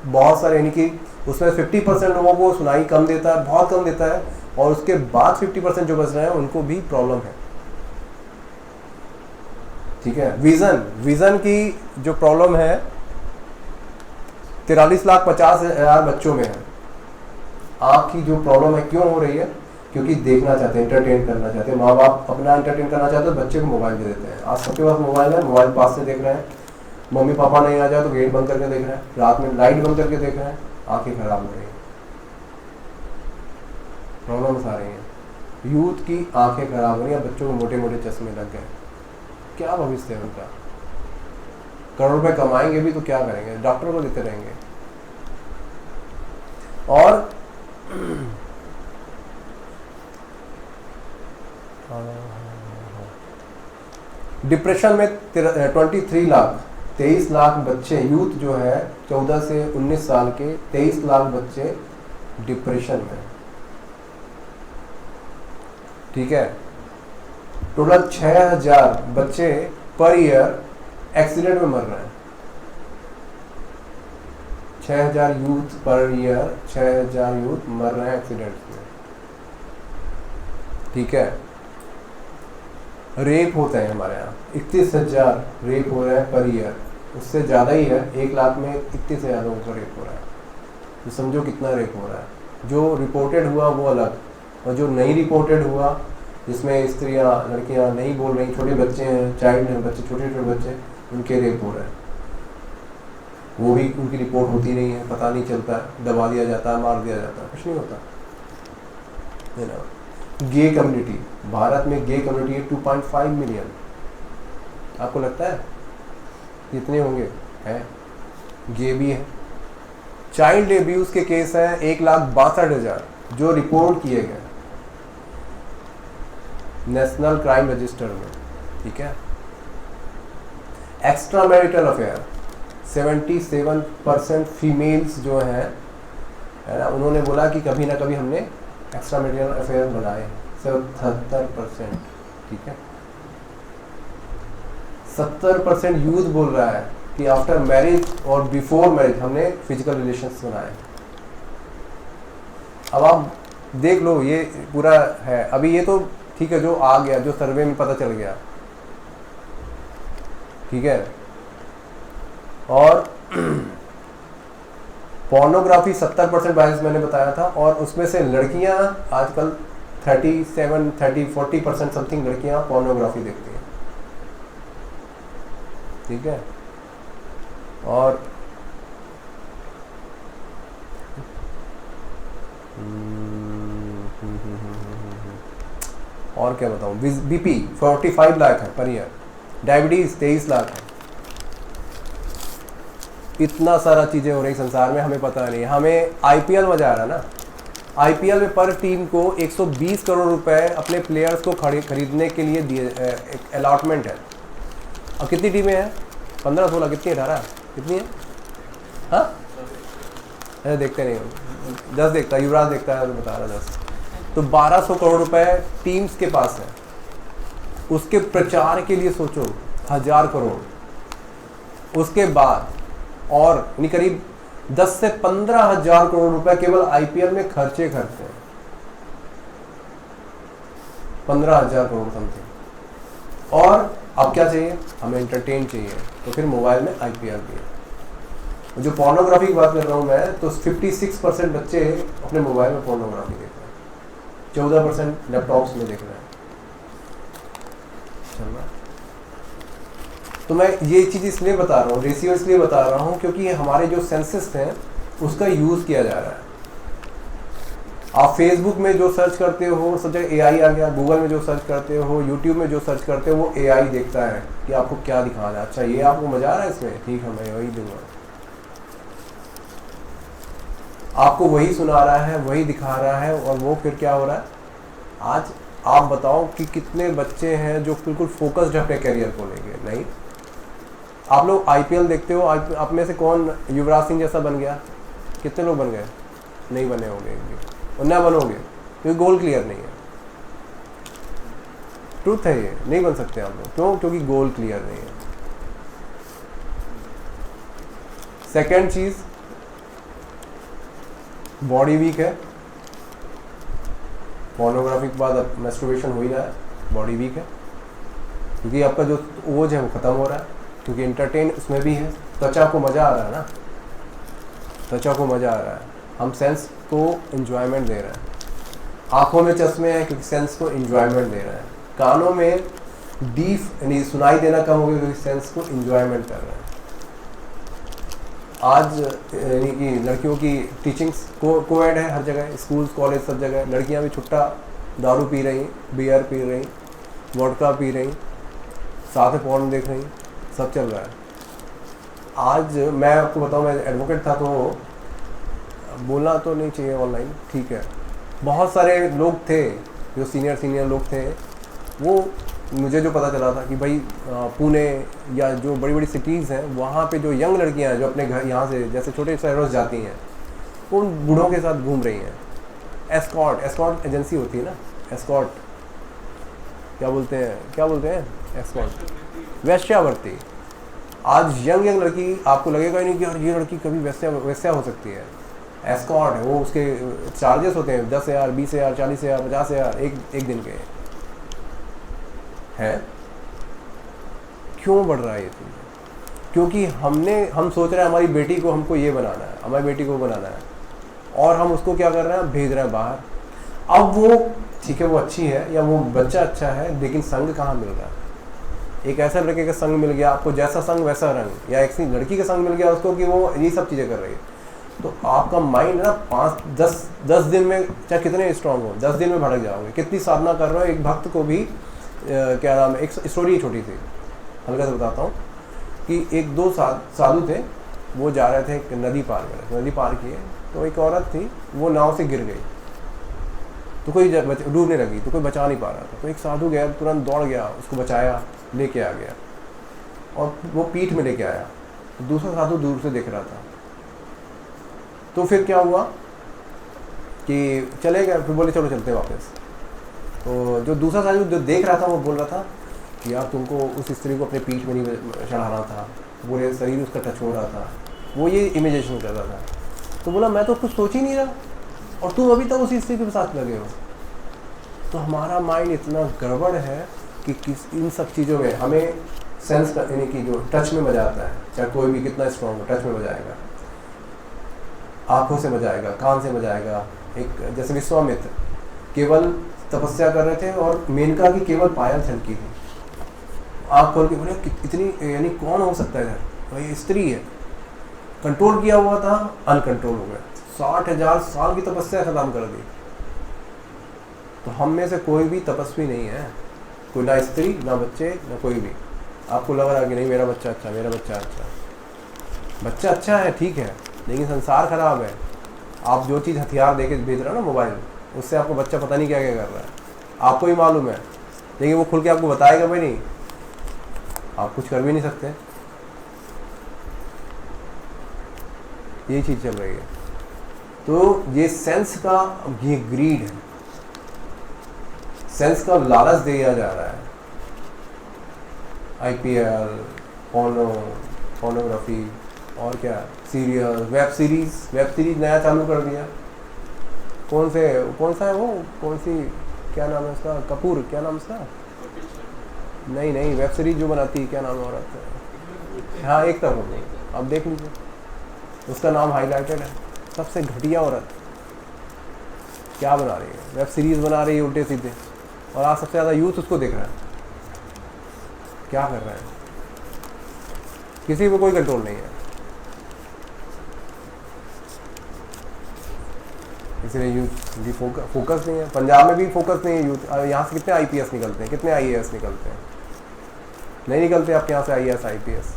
बहुत सारे, यानी कि उसमें 50% लोगों को सुनाई कम देता है, बहुत कम देता है, और उसके बाद 50% जो बच रहे हैं उनको भी प्रॉब्लम है। ठीक है, विजन की जो प्रॉब्लम है 43,50,000 बच्चों में है। आँख की जो प्रॉब्लम है क्यों हो रही है? क्योंकि देखना चाहते हैं, एंटरटेन करना चाहते हैं, माँ बाप अपना एंटरटेन करना चाहते हैं, बच्चे को मोबाइल दे देते हैं। आज सबके पास मोबाइल है, मोबाइल पास से देख रहे हैं, मम्मी पापा नहीं आ जाए तो गेट बंद करके देख रहे हैं, रात में लाइट बंद करके देख रहे हैं, आंखें खराब हो रही हैं, प्रॉब्लम्स आ रही हैं। यूथ की आंखें खराब हो रही हैं, बच्चों को मोटे मोटे चश्मे लग गए। क्या भविष्य है उनका? करोड़ रुपए कमाएंगे भी तो क्या करेंगे? डॉक्टर को देते रहेंगे, और डिप्रेशन में 23 लाख बच्चे, यूथ जो है 14 से 19 साल के 23 लाख बच्चे डिप्रेशन में, ठीक है। टोटल 6000 बच्चे पर ईयर एक्सीडेंट में मर रहे हैं। 6000 यूथ पर ईयर, 6000 यूथ मर रहे हैं एक्सीडेंट में, ठीक है। रेप होते हैं हमारे यहाँ 31,000 रेप हो रहे हैं पर ईयर, उससे ज़्यादा ही है, 1 लाख में 31,000 लोगों का रेप हो रहा है। तो समझो कितना रेप हो रहा है। जो रिपोर्टेड हुआ वो अलग, और जो नहीं रिपोर्टेड हुआ, जिसमें स्त्रियाँ, लड़कियाँ नहीं बोल रही, छोटे बच्चे हैं, चाइल्ड हैं, बच्चे, छोटे छोटे बच्चे, उनके रेप हो रहे हैं, वो भी उनकी रिपोर्ट होती नहीं है, पता नहीं चलता, दबा दिया जाता है, मार दिया जाता है, कुछ नहीं होता है ना। गे कम्युनिटी, भारत में गे कम्युनिटी है 2.5 मिलियन। आपको लगता है कितने होंगे? हैं, गे भी है। चाइल्ड एब्यूज के केस हैं 1,62,000 जो रिपोर्ट किए गए नेशनल क्राइम रजिस्टर में, ठीक है। एक्स्ट्रा मैरिटल अफेयर 77% फीमेल्स जो हैं, है ना, उन्होंने बोला कि कभी ना कभी हमने एक्स्ट्रा मैरिटल अफेयर बनाए। 77%, ठीक है। 70% यूथ बोल रहा है कि आफ्टर मैरिज और बिफोर मैरिज हमने फिजिकल रिलेशंस बनाए। अब आप देख लो, ये पूरा है अभी, ये तो ठीक है, जो आ गया, जो सर्वे में पता चल गया, ठीक है। और पोर्नोग्राफी 70% बायस मैंने बताया था, और उसमें से लड़कियां आजकल 40% समथिंग लड़कियां पोर्नोग्राफी देखती हैं, ठीक है। और क्या बताऊं, बीपी 45 लाख है पर ईयर, डायबिटीज 23 लाख है। इतना सारा चीज़ें हो रही संसार में, हमें पता नहीं। हमें आईपीएल मजा आ रहा है ना, आईपीएल में पर टीम को 120 करोड़ रुपए अपने प्लेयर्स को खरीदने के लिए दिए, एक अलॉटमेंट है। अब कितनी टीमें हैं? 15, 16, कितनी, 18, कितनी है? हाँ, अरे देखते नहीं हो, 10 देखता, युवराज देखता है, तो बता रहा 10। तो 1200 करोड़ रुपए टीम्स के पास है। उसके प्रचार के लिए सोचो 1000 करोड़, उसके बाद और यानी करीब 10 से 15,000 करोड़ रुपए केवल आईपीएल में खर्चे करते हैं। 15,000 करोड़ समथिंग। और अब क्या चाहिए? हमें एंटरटेन चाहिए, तो फिर मोबाइल में आईपीएल भी है। जो पोर्नोग्राफी की बात कर रहा हूँ मैं, तो 56% बच्चे अपने मोबाइल में पोर्नोग्राफी देख रहे हैं, 14% लैपटॉप्स में देख रहे हैं। चल रहा है। तो मैं ये चीज़ इसलिए बता रहा हूँ, रेशियो इसलिए बता रहा हूँ क्योंकि हमारे जो सेंसेस हैं उसका यूज़ किया जा रहा है। आप फेसबुक में जो सर्च करते हो सब जगह एआई आ गया, गूगल में जो सर्च करते हो, यूट्यूब में जो सर्च करते हो, वो एआई देखता है कि आपको क्या दिखाना है। अच्छा, ये आपको मजा आ रहा है इसमें, ठीक है, मैं वही दूंगा। आपको वही सुना रहा है, वही दिखा रहा है, और वो फिर क्या हो रहा है? आज आप बताओ कि कितने बच्चे हैं जो बिल्कुल फोकस्ड है अपने करियर को लेके? नहीं। आप लोग आईपीएल देखते हो, आप में से कौन युवराज सिंह जैसा बन गया? कितने लोग बन गए? नहीं बने होंगे, और ना बनोगे क्योंकि गोल क्लियर नहीं है। ट्रूथ है ये, नहीं बन सकते आप लोग। क्यों? क्योंकि गोल क्लियर नहीं है। सेकेंड चीज, बॉडी वीक है। पोर्नोग्राफी के बाद अब मैस्टरबेशन हो ही रहा है, बॉडी वीक है, क्योंकि आपका जो ओज है वो खत्म हो रहा है, क्योंकि एंटरटेन उसमें भी है। त्वचा को मजा आ रहा है ना, त्वचा को मजा आ रहा है, हम सेंस को एंजॉयमेंट दे रहे हैं। आंखों में चश्मे हैं क्योंकि सेंस को एंजॉयमेंट दे रहे हैं। कानों में डीप यानी सुनाई देना कम हो गया क्योंकि सेंस को एंजॉयमेंट कर रहे हैं। आज यानी कि लड़कियों की टीचिंग्स कोएड है हर जगह, स्कूल कॉलेज सब जगह। लड़कियां भी छुट्टा दारू पी रही, बियर पी रही, वोडका पी रही, साथ में पॉर्न देख रही, सब चल रहा है। आज मैं आपको बताऊं, मैं एडवोकेट था, तो बोलना तो नहीं चाहिए ऑनलाइन, ठीक है। बहुत सारे लोग थे जो सीनियर लोग थे, वो मुझे जो पता चला था कि भाई पुणे या जो बड़ी बड़ी सिटीज़ हैं वहाँ पे जो यंग लड़कियाँ हैं जो अपने घर यहाँ से जैसे छोटे शहरों से जाती हैं, वो उन बूढ़ों के साथ घूम रही हैं। एस्कॉर्ट एजेंसी होती है ना, एस्कॉर्ट क्या बोलते हैं एस्कॉर्ट, वेश्यावृत्ति। आज यंग लड़की, आपको लगेगा ही नहीं कि यार ये लड़की कभी वैश्या हो सकती है। एस्कॉर्ट है वो, उसके चार्जेस होते हैं 10,000, 20,000, 40,000, 50,000 एक दिन के है। क्यों बढ़ रहा है ये चीज़? क्योंकि हम सोच रहे हैं हमारी बेटी को हमको ये बनाना है, हमारी बेटी को बनाना है, और हम उसको क्या कर रहे हैं, भेज रहे हैं बाहर। अब वो ठीक है, वो अच्छी है या वो बच्चा अच्छा है, लेकिन संग कहाँ मिल रहा है? एक ऐसा लड़के का संग मिल गया आपको, जैसा संग वैसा रंग, या एक लड़की का संग मिल गया उसको कि वो ये सब चीज़ें कर रही है, तो आपका माइंड ना 5-10 दिन में, चाहे कितने स्ट्रांग हो, 10 दिन में भड़क जाओगे। कितनी साधना कर रहे हो। एक भक्त को भी क्या नाम है, एक स्टोरी छोटी सी हल्का से बताता हूँ कि एक दो साधु थे, वो जा रहे थे एक नदी पार किए, तो एक औरत थी वो नाव से गिर गई, तो कोई डूबने लगी, तो कोई बचा नहीं पा रहा था। तो एक साधु गया, तुरंत दौड़ गया, उसको बचाया, लेके आ गया और वो पीठ में लेके आया। दूसरा साधु दूर से देख रहा था। तो फिर क्या हुआ कि चले गए, फिर बोले चलो चलते वापस। तो जो दूसरा साधु जो देख रहा था वो बोल रहा था कि यार तुमको उस स्त्री को अपने पीठ में नहीं चढ़ाना था, पूरे शरीर उसका टच हो रहा था, वो ये इमेजिनेशन कर रहा था। तो बोला मैं तो कुछ सोच ही नहीं रहा और तुम अभी तक उसी स्त्री के साथ लगे हो। तो हमारा माइंड इतना गड़बड़ है कि इन सब चीज़ों में हमें सेंस यानी कि जो टच में मजा आता है, चाहे कोई भी कितना स्ट्रॉन्ग हो, टच में मजा आएगा, आँखों से मजा आएगा, कान से मजा आएगा। एक जैसे विश्वामित्र केवल तपस्या कर रहे थे और मेनका की केवल पायल छलकी थी, आँख खोल के बोले इतनी, यानी कौन हो सकता है इधर, भाई स्त्री है। कंट्रोल किया हुआ था, अनकंट्रोल हो गया, 60,000 साल की तपस्या खत्म कर दी। तो हम में से कोई भी तपस्वी नहीं है, कोई ना स्त्री ना बच्चे ना कोई भी। आपको लग रहा है कि नहीं मेरा बच्चा अच्छा, बच्चा अच्छा है, ठीक है, लेकिन संसार खराब है। आप जो चीज़ हथियार दे के भेज रहे हो ना मोबाइल, उससे आपको बच्चा पता नहीं क्या क्या कर रहा है, आपको ही मालूम है, लेकिन वो खुल के आपको बताएगा भाई नहीं, आप कुछ कर भी नहीं सकते। ये चीज़ चल रही है। तो ये सेंस का, ये ग्रीड है, सेंस का लालच दिया जा रहा है। IPL, पोर्नोग्राफी और क्या, सीरियल, वेब सीरीज नया चालू कर दिया। कौन सा है वो, कौन सी, क्या नाम है उसका, कपूर, क्या नाम उसका, नहीं वेब सीरीज जो बनाती है, क्या नाम है औरत है, हाँ एक तक, आप देख लीजिए, उसका नाम हाईलाइटेड है। सबसे घटिया औरत क्या बना रही है, वेब सीरीज बना रही है उल्टे सीधे, और आज सबसे ज़्यादा यूथ उसको देख रहा है। क्या कर रहा है, किसी पे कोई कंट्रोल नहीं है। इसलिए यूथ भी फोकस नहीं है। पंजाब में भी फोकस नहीं है यूथ। यहाँ से कितने IPS निकलते हैं, कितने IAS निकलते हैं? नहीं निकलते आपके यहाँ से IAS IPS।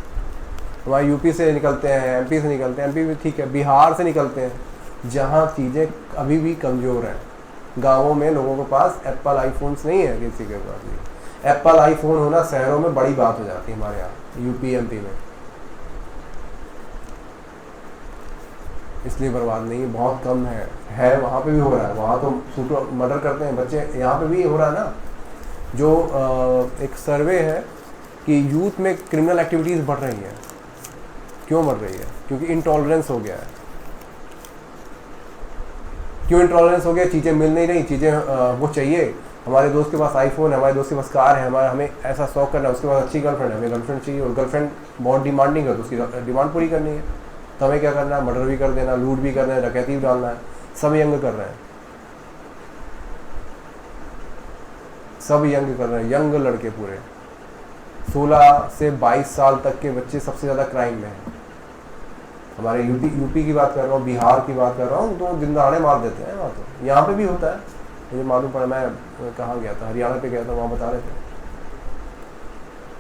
हमारे यूपी से निकलते हैं, MP से निकलते हैं, MP भी ठीक है, बिहार से निकलते हैं, जहाँ चीज़ें अभी भी कमज़ोर हैं। गाँवों में लोगों के पास एप्पल आईफोन्स नहीं है, किसी के पास भी। एप्पल आईफोन होना शहरों में बड़ी बात हो जाती है, हमारे यहाँ UP MP में। इसलिए बर्बाद नहीं, बहुत कम है वहाँ पे भी हो रहा है। वहाँ तो शूटर मर्डर करते हैं बच्चे, यहाँ पे भी हो रहा है ना। जो एक सर्वे है कि यूथ में क्रिमिनल एक्टिविटीज़ बढ़ रही हैं। क्यों बढ़ रही है? क्योंकि इंटॉलरेंस हो गया है। क्यों इंटॉलरेंस हो गया? चीज़ें मिल नहीं रही, चीज़ें वो चाहिए। हमारे दोस्त के पास आईफोन है, हमारे दोस्त के पास कार है, हमें ऐसा शौक करना है, उसके पास अच्छी गर्लफ्रेंड है, हमें गर्लफ्रेंड चाहिए, और गर्लफ्रेंड बहुत डिमांडिंग है, तो उसकी डिमांड पूरी करनी है। तो हमें क्या करना है? मर्डर भी कर देना, लूट भी करना है, डकैती भी डालना है। सब यंग कर रहे हैं, सब यंग कर रहे हैं, यंग लड़के पूरे 16 से 22 साल तक के बच्चे सबसे ज़्यादा क्राइम में हैं। हमारे यूपी की बात कर रहा हूँ, बिहार की बात कर रहा हूँ, तो दिन दहाड़े मार देते हैं। वहाँ तो यहाँ पे भी होता है, मुझे मालूम पड़ा। मैं कहाँ गया था, हरियाणा पे गया था, वहाँ बता रहे थे।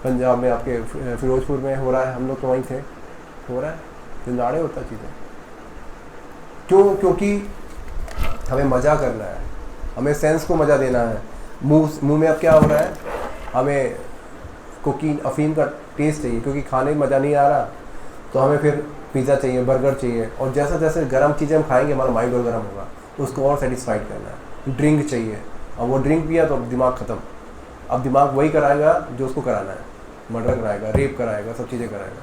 पंजाब में आपके फिरोजपुर में हो रहा है, हम लोग तो वहीं थे, हो रहा है, दिन दहाड़े होता है चीज़ें। क्यों? क्योंकि हमें मज़ा करना है, हमें सेंस को मज़ा देना है। मुंह में अब क्या हो रहा है, हमें कोकीन अफीम का टेस्ट चाहिए, क्योंकि खाने में मज़ा नहीं आ रहा, तो हमें फिर पिज़्ज़ा चाहिए, बर्गर चाहिए, और जैसे जैसे गर्म चीज़ें हम खाएंगे हमारा माइंड और गर्म होगा, उसको और सेटिस्फाइड करना है। ड्रिंक चाहिए, अब वो ड्रिंक पिया तो अब दिमाग ख़त्म, अब दिमाग वही कराएगा जो उसको कराना है, मर्डर कराएगा, रेप कराएगा, सब चीज़ें कराएगा।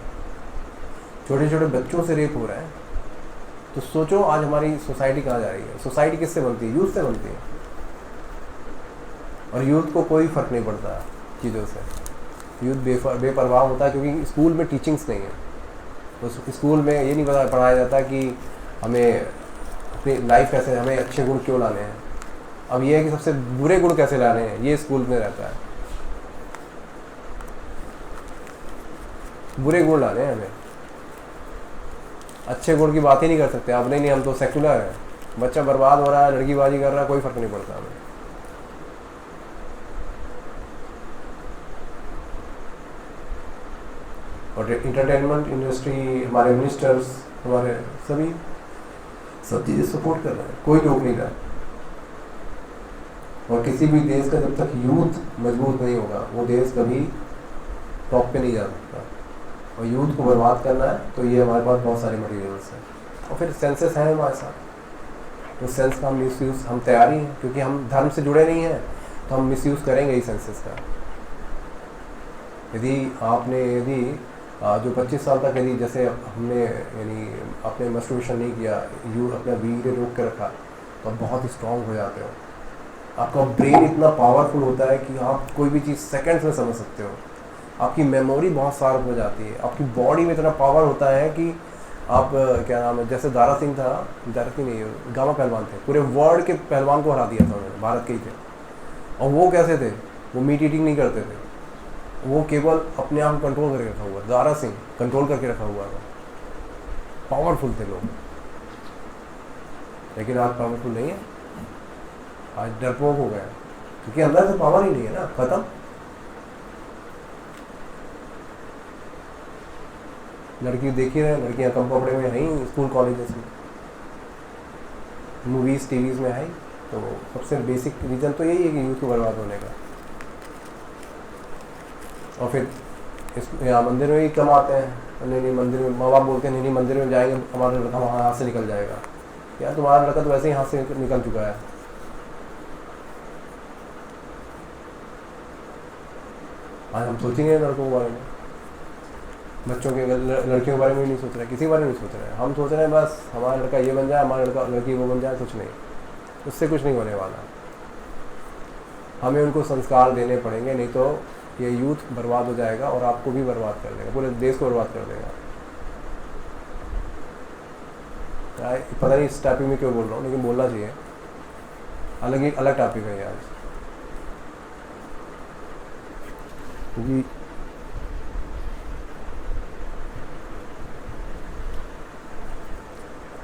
छोटे छोटे बच्चों से रेप हो रहा है, तो सोचो आज हमारी सोसाइटी कहाँ जा रही है। सोसाइटी किससे बनती है? यूथ से बनती है, और यूथ को कोई फ़र्क नहीं पड़ता चीज़ों से। यूथ बेपरवाह होता है, क्योंकि स्कूल में टीचिंग्स नहीं है। तो स्कूल में ये नहीं पढ़ाया जाता कि हमें अपनी लाइफ कैसे, हमें अच्छे गुण क्यों लाने हैं। अब ये है कि सबसे बुरे गुण कैसे लाने हैं, ये स्कूल में रहता है। बुरे गुण लाने हैं हमें, अच्छे गुण की बात ही नहीं कर सकते आप। नहीं हम तो सेक्युलर है, बच्चा बर्बाद हो रहा है, लड़कीबाजी कर रहा है, कोई फ़र्क नहीं पड़ता हमें। और इंटरटेनमेंट इंडस्ट्री, हमारे मिनिस्टर्स, हमारे सभी सब चीज़ें सपोर्ट कर रहे हैं, कोई रोक नहीं रहा। और किसी भी देश का जब तक यूथ मजबूत नहीं होगा, वो देश कभी टॉप पे नहीं जा सकता। और यूथ को बर्बाद करना है तो ये हमारे पास बहुत सारे मटेरियल्स हैं, और फिर सेंसेस हैं हमारे साथ, तो सेंस का हम मिसयूज़, हम तैयार ही हैं, क्योंकि हम धर्म से जुड़े नहीं हैं, तो हम मिसयूज़ करेंगे ही सेंसेस का। यदि जो 25 साल तक यदि जैसे हमने यानी अपने मस्टरबेशन नहीं किया, अपना वीर्य रोक के रखा, तो आप बहुत स्ट्रॉन्ग हो जाते हो। आपका ब्रेन इतना पावरफुल होता है कि आप कोई भी चीज़ सेकंड्स में समझ सकते हो। आपकी मेमोरी बहुत शार्प हो जाती है, आपकी बॉडी में इतना पावर होता है कि आप क्या नाम है, जैसे दारा सिंह था, दारा सिंह नहीं, गामा पहलवान थे, पूरे वर्ल्ड के पहलवान को हरा दिया था उन्होंने, भारत के ही थे। और वो कैसे थे? वो मीट ईटिंग नहीं करते थे, वो केवल अपने आप कंट्रोल करके रखा हुआ। दारा सिंह कंट्रोल करके रखा हुआ था, पावरफुल थे लोग। लेकिन आज पावरफुल नहीं है, आज डरपोक हो गया, क्योंकि अंदर से पावर ही नहीं है ना, खत्म। लड़की देखी रहे, लड़कियां कम कपड़े में हैं स्कूल कॉलेजेस में, मूवीज़ टीवीज़ में है, तो सबसे बेसिक रीज़न तो यही है कि यूथ को बर्बाद होने का। और फिर यहाँ मंदिर में ही कम आते हैं, नहीं मंदिर में माँ बाप बोलते हैं नहीं मंदिर में जाएंगे हमारा लड़का वहाँ हाथ से निकल जाएगा। यार तुम्हारा लड़का तो वैसे ही हाथ से निकल चुका है। आज हम सोचेंगे लड़कों के बारे में, बच्चों के, लड़कियों के बारे में नहीं सोच रहे, किसी बारे में नहीं सोच रहे। हम सोच रहे हैं बस हमारा लड़का ये बन जाए, हमारा लड़की वो बन जाए, कुछ नहीं, उससे कुछ नहीं होने वाला। हमें उनको संस्कार देने पड़ेंगे, नहीं तो ये यूथ बर्बाद हो जाएगा और आपको भी बर्बाद कर देगा, पूरे देश को बर्बाद कर देगा। पता नहीं इस टॉपिक में क्यों बोल रहा हूँ, लेकिन बोलना चाहिए। अलग टॉपिक है यार, क्योंकि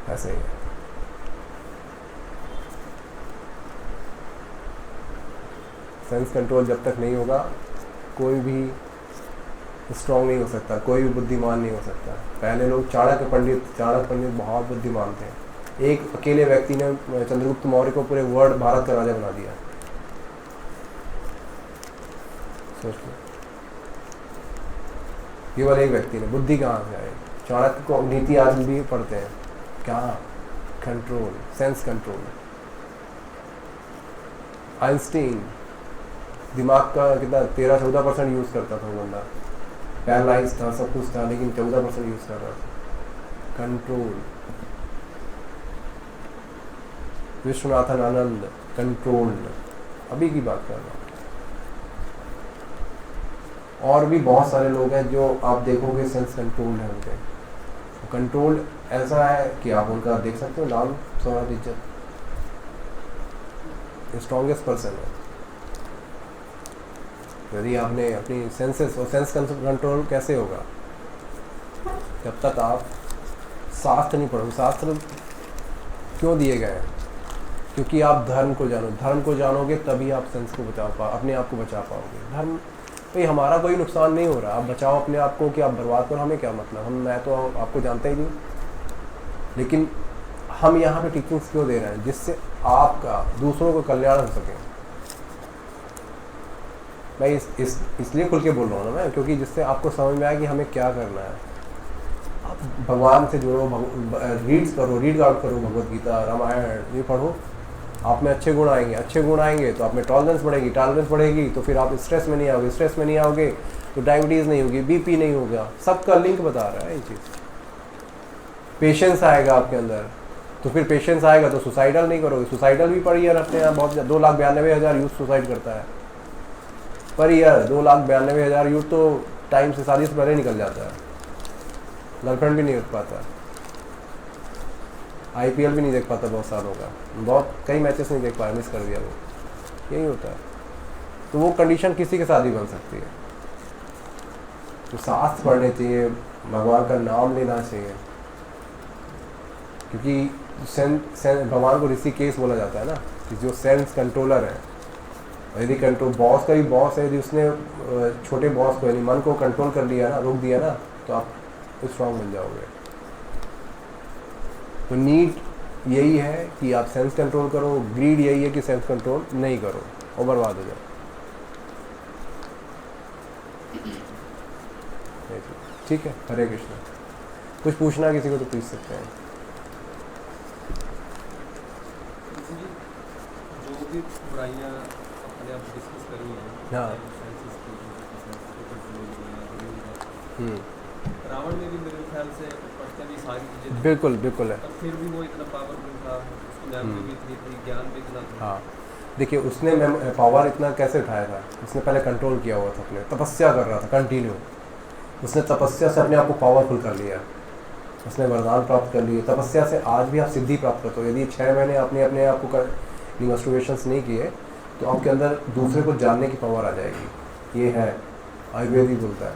ऐसे ही है। सेंस कंट्रोल जब तक नहीं होगा, कोई भी स्ट्रॉन्ग नहीं हो सकता, कोई भी बुद्धिमान नहीं हो सकता। पहले लोग चाणक्य पंडित बहुत बुद्धिमान थे। एक अकेले व्यक्ति ने चंद्रगुप्त मौर्य को पूरे वर्ल्ड, भारत का राजा बना दिया। सोच लो, केवल एक व्यक्ति ने। बुद्धि कहाँ से आई? चाणक्य को नीति आज भी पढ़ते हैं, क्या? Control, sense control. आइंस्टीन दिमाग का कितना 13-14% यूज़ करता था वो बंदा, पैरालाइज था, सब कुछ था, लेकिन 14% यूज़ कर रहा था। कंट्रोल। विश्वनाथन आनंद कंट्रोल्ड, अभी की बात कर रहा हूँ। और भी बहुत सारे लोग हैं जो आप देखोगे सेंस कंट्रोल्ड है उनके। कंट्रोल्ड ऐसा है कि आप उनका देख सकते हो नाम, सौरभ इज्जत, स्ट्रॉन्गेस्ट पर्सन है। यदि आपने अपनी सेंसेस, और सेंस कंट्रोल कैसे होगा? जब तक आप शास्त्र नहीं पढ़ोगे। शास्त्र क्यों दिए गए हैं? क्योंकि आप धर्म को जानो, धर्म को जानोगे तभी आप सेंस को अपने आप को बचा पाओगे। धर्म भाई हमारा कोई नुकसान नहीं हो रहा, आप बचाओ अपने आप को, कि आप बर्बाद करो, हमें क्या मतलब, मैं तो आपको जानता ही नहीं। लेकिन हम यहाँ पे टीचिंग्स क्यों दे रहे हैं? जिससे आपका दूसरों को कल्याण हो सके। मैं इसलिए खुल के बोल रहा हूँ ना मैं, क्योंकि जिससे आपको समझ में आए कि हमें क्या करना है। आप भगवान से जुड़ो, रीड आउट करो, भगवत गीता, रामायण, ये पढ़ो, आप में अच्छे गुण आएंगे। अच्छे गुण आएंगे तो आप में टॉलरेंस बढ़ेगी, टॉलरेंस बढ़ेगी तो फिर आप स्ट्रेस में नहीं आओगे, स्ट्रेस में नहीं आओगे तो डायबिटीज़ नहीं होगी, बीपी नहीं होगा। सबका लिंक बता रहा है ये चीज़। पेशेंस आएगा आपके अंदर, तो फिर पेशेंस आएगा तो सुसाइडल नहीं करोगे। सुसाइडल भी पर ईयर अपने यहाँ बहुत 2,92,000 यूथ सुसाइड करता है पर ईयर। 2,92,000 यूथ तो टाइम से, शादी से पहले निकल जाता है, गर्लफ्रेंड भी नहीं रख पाता, IPL भी नहीं देख पाता बहुत सालों का, बहुत कई मैचेस नहीं देख पाया, मिस कर दिया वो। यही होता है। तो वो कंडीशन किसी के साथ भी बन सकती है। तो शास्त्र पढ़ने चाहिए, भगवान का नाम लेना चाहिए, क्योंकि भगवान को ऋषिकेश बोला जाता है ना, कि जो सेंस कंट्रोलर है। यदि कंट्रोल बॉस का भी बॉस है, यदि उसने छोटे बॉस को यानी मन को कंट्रोल कर लिया ना, रोक दिया ना, तो आप स्ट्रांग बन जाओगे। तो नीड यही है कि आप सेंस कंट्रोल करो, ग्रीड यही है कि सेंस कंट्रोल नहीं करो और बर्बाद हो जाओ। ठीक है, हरे कृष्ण। कुछ पूछना किसी को तो पूछ सकते हैं। जो भी बुराइयां अपने आप डिस्कस करी हैं, हाँ। रावण ने भी मेरे ख्याल से पढ़ते भी सारी चीज़ें, बिल्कुल बिल्कुल है। पर फिर भी वो इतना पावरफुल था, उसकी मेमोरी भी इतनी ज्ञान भी इतना था। हाँ, देखिए उसने पावर इतना कैसे उठाया था? उसने पहले कंट्रोल किया हुआ था, अपने तपस्या कर रहा था कंटिन्यू। उसने तपस्या से अपने आप को पावरफुल कर लिया, उसने वरदान प्राप्त कर लिए। तपस्या से आज भी आप सिद्धि प्राप्त करते हो। यदि 6 महीने आपने अपने आप को इन्वेस्टिगेशंस नहीं किए तो आपके अंदर दूसरे को जानने की पावर आ जाएगी। ये है, आयुर्वेद ही बोलता है।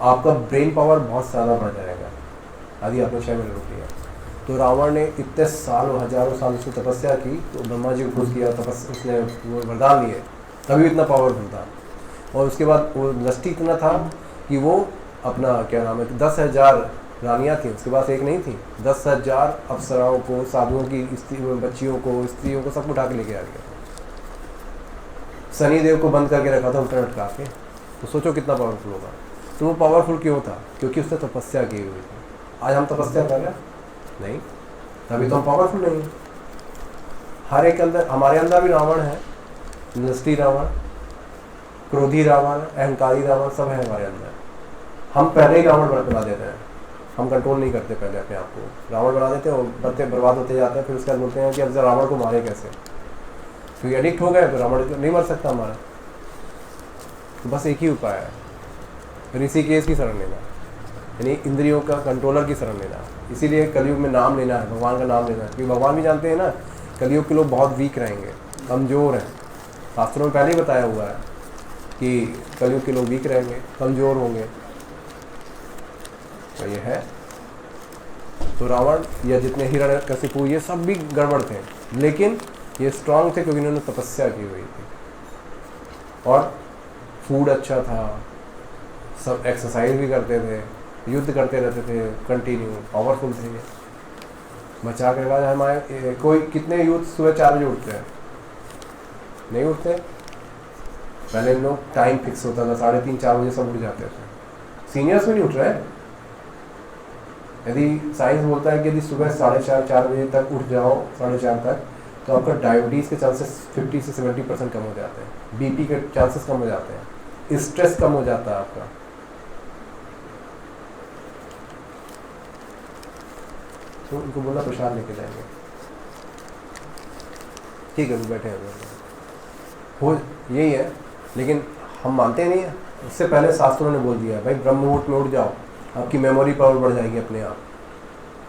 आपका ब्रेन पावर बहुत ज़्यादा बढ़ जाएगा यदि आपने 6 महीने रोक लिया। तो रावण ने इतने साल और हजारों साल उसने तपस्या की, तो ब्रह्मा जी को खुश किया, उसने वो वरदान लिए, तभी इतना पावरफुल था। और उसके बाद वो दृष्टि इतना था कि वो अपना क्या नाम है, 10,000 रानियाँ थी उसके पास, एक नहीं थी, 10,000 अप्सराओं को, साधुओं की बच्चियों को, स्त्रियों को सब उठा के लेके आ गया। शनि देव को बंद करके रखा था उल्टा लटका के। तो सोचो कितना पावरफुल होगा। तो वो पावरफुल क्यों था? क्योंकि उसने तपस्या की हुई थी। आज हम तपस्या कर रहे हैं नहीं, तभी तो हम पावरफुल नहीं। हर एक अंदर, हमारे अंदर भी रावण है, नष्टी रावण, क्रोधी रावण, अहंकारी रावण, सब है हमारे अंदर। हम पहले ही रावण बना देते हैं, हम कंट्रोल नहीं करते पहले अपने आप को। रावण बना देते हैं और बढ़ते बर्बाद होते जाते हैं। फिर उसके बाद बोलते हैं कि अब रावण को मारे कैसे, क्योंकि एडिक्ट हो गए तो रावण नहीं मर सकता हमारा। तो बस एक ही उपाय है, ऋषिकेश की शरण लेना, यानी इंद्रियों का कंट्रोलर की शरण लेना। इसीलिए कलयुग में नाम लेना है, भगवान का नाम लेना है, क्योंकि भगवान भी जानते हैं ना कलयुग के लोग बहुत वीक रहेंगे, कमज़ोर हैं। शास्त्रों में पहले ही बताया हुआ है कि कलयुग के लोग वीक रहेंगे, कमज़ोर होंगे। तो ये है। तो रावण या जितने हिरण्यकशिपु, ये सब भी गड़बड़ थे, लेकिन ये स्ट्रांग थे क्योंकि इन्होंने तपस्या की हुई थी और फूड अच्छा था, सब एक्सरसाइज भी करते थे, युद्ध करते रहते थे कंटिन्यू, पावरफुल थे। बचा के बाद हमारे कोई कितने यूथ सुबह 4 बजे उठते हैं? नहीं उठते। पहले इन लोग टाइम फिक्स होता था, 3:30-4 बजे सब उठ जाते थे। सीनियर्स भी नहीं उठ रहे। यदि साइंस बोलता है कि यदि सुबह 4:30-4 बजे तक उठ जाओ, 4:30 तक, तो आपका डायबिटीज़ के चांसेस 50 से 70% कम हो जाते हैं, बीपी के चांसेस कम हो जाते हैं, स्ट्रेस कम हो जाता है आपका। तो उनको बोला प्रसाद लेके जाएंगे। ठीक है, वो बैठे हैं हो, यही है। लेकिन हम मानते नहीं हैं। उससे पहले शास्त्रों ने बोल दिया भाई ब्रह्म मुहूर्त में उठ जाओ, आपकी मेमोरी पावर बढ़ जाएगी अपने आप,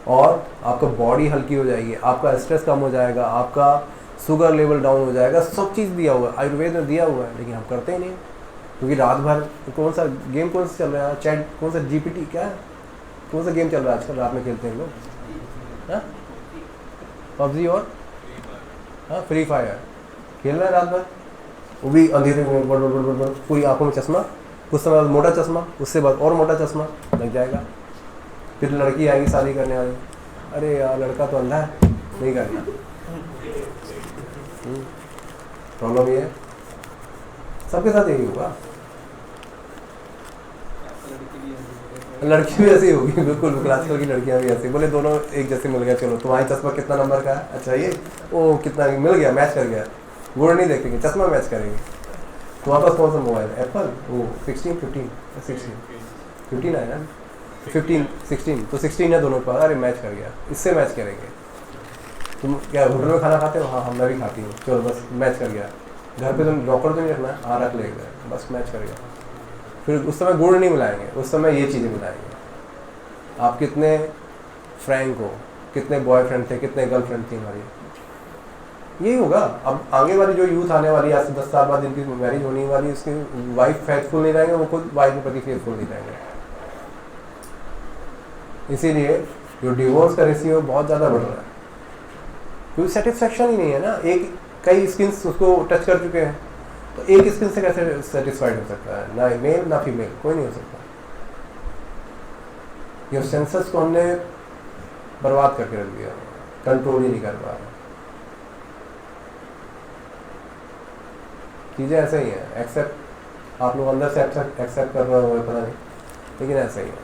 और आपका बॉडी हल्की हो जाएगी, आपका स्ट्रेस कम हो जाएगा, आपका शुगर लेवल डाउन हो जाएगा। सब चीज़ दिया हुआ है, आयुर्वेद में दिया हुआ है, लेकिन हम करते ही नहीं। क्योंकि रात भर कौन सा गेम कौन सा चल रहा है, चैट कौन सा GPT क्या है, कौन सा गेम चल रहा है आजकल रात में खेलते हैं लोग? PUBG और हाँ फ्री फायर खेल रहे हैं रात भर, वो भी अंधेरे में बड़ बड़ बड़ बड़, पूरी आंखों में चश्मा, कुछ समय बाद मोटा चश्मा, उससे बाद और मोटा चश्मा लग जाएगा। फिर लड़की आएगी शादी करने वाली, अरे यार लड़का तो अंधा है, नहीं करना। प्रॉब्लम ये है, सबके साथ यही होगा। लड़की भी ऐसी होगी, बिल्कुल बिल्कुल, आजकल की लड़कियां भी ऐसी, बोले दोनों एक जैसे मिल गया, चलो तुम्हारी चश्मा कितना नंबर का है, अच्छा ये ओ कितना मिल गया, मैच कर गया, गुण नहीं देखेंगे, चश्मा मैच करेंगे। तुम्हारे पास कौन सा मोबाइल है? एप्पल, वो 16 15 है ना, 15 16, तो 16 है दोनों पर, अरे मैच कर गया, इससे मैच करेंगे। तुम क्या होटल में खाना खाते हो? हाँ मैं भी खाती हूँ, चलो बस मैच कर गया। घर पे तुम लॉकर तो नहीं रखना है, हाँ रख लेगा, बस मैच कर गया। फिर उस समय गुण नहीं मिलाएंगे, उस समय ये चीज़ें मिलाएंगे। आप कितने फ्रैंक हो, कितने बॉयफ्रेंड थे, कितने गर्लफ्रेंड थी हमारी, यही होगा। अब आगे वाली जो यूथ आने वाली है, आज से 10 साल बाद जिनकी मैरिज होने वाली, उसकी वाइफ फेथफुल नहीं रहेंगे, वो खुद वाइफ के प्रति फेथफुल नहीं रहेंगे। इसीलिए जो डिवोर्स का रेशियो बहुत ज़्यादा बढ़ रहा है, क्योंकि सेटिस्फेक्शन ही नहीं है ना। एक कई स्किन्स उसको टच कर चुके हैं, तो एक स्किन से कैसे सेटिस्फाइड हो सकता है? ना मेल ना फीमेल, कोई नहीं हो सकता। ये सेंसस को हमने बर्बाद करके रख दिया, कंट्रोल ही नहीं कर पा रहे। चीज़ें ऐसे ही हैं, एक्सेप्ट आप लोग अंदर से एक्सेप्ट कर रहे हो पता नहीं, लेकिन ऐसे ही है।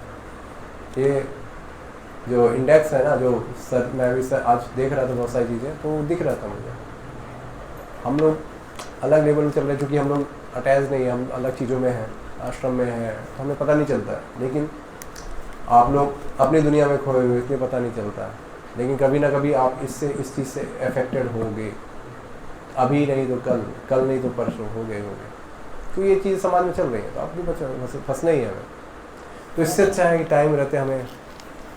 ये जो इंडेक्स है ना, जो सर मैं भी सर आज देख रहा था बहुत सारी चीज़ें, तो दिख रहा था मुझे हम लोग अलग लेवल में चल रहे, क्योंकि हम लोग अटैच नहीं है, हम अलग चीज़ों में हैं, आश्रम में हैं, तो हमें पता नहीं चलता। लेकिन आप लोग अपनी दुनिया में खोए हुए, इसलिए पता नहीं चलता। लेकिन कभी ना कभी आप इससे इस चीज़ से अफेक्टेड होगे, अभी नहीं तो कल, कल नहीं तो परसों हो गए। तो ये चीज़ समाज में चल रही है, तो आप भी बचा फंसना ही है हमें। तो इससे अच्छा है कि टाइम रहते हमें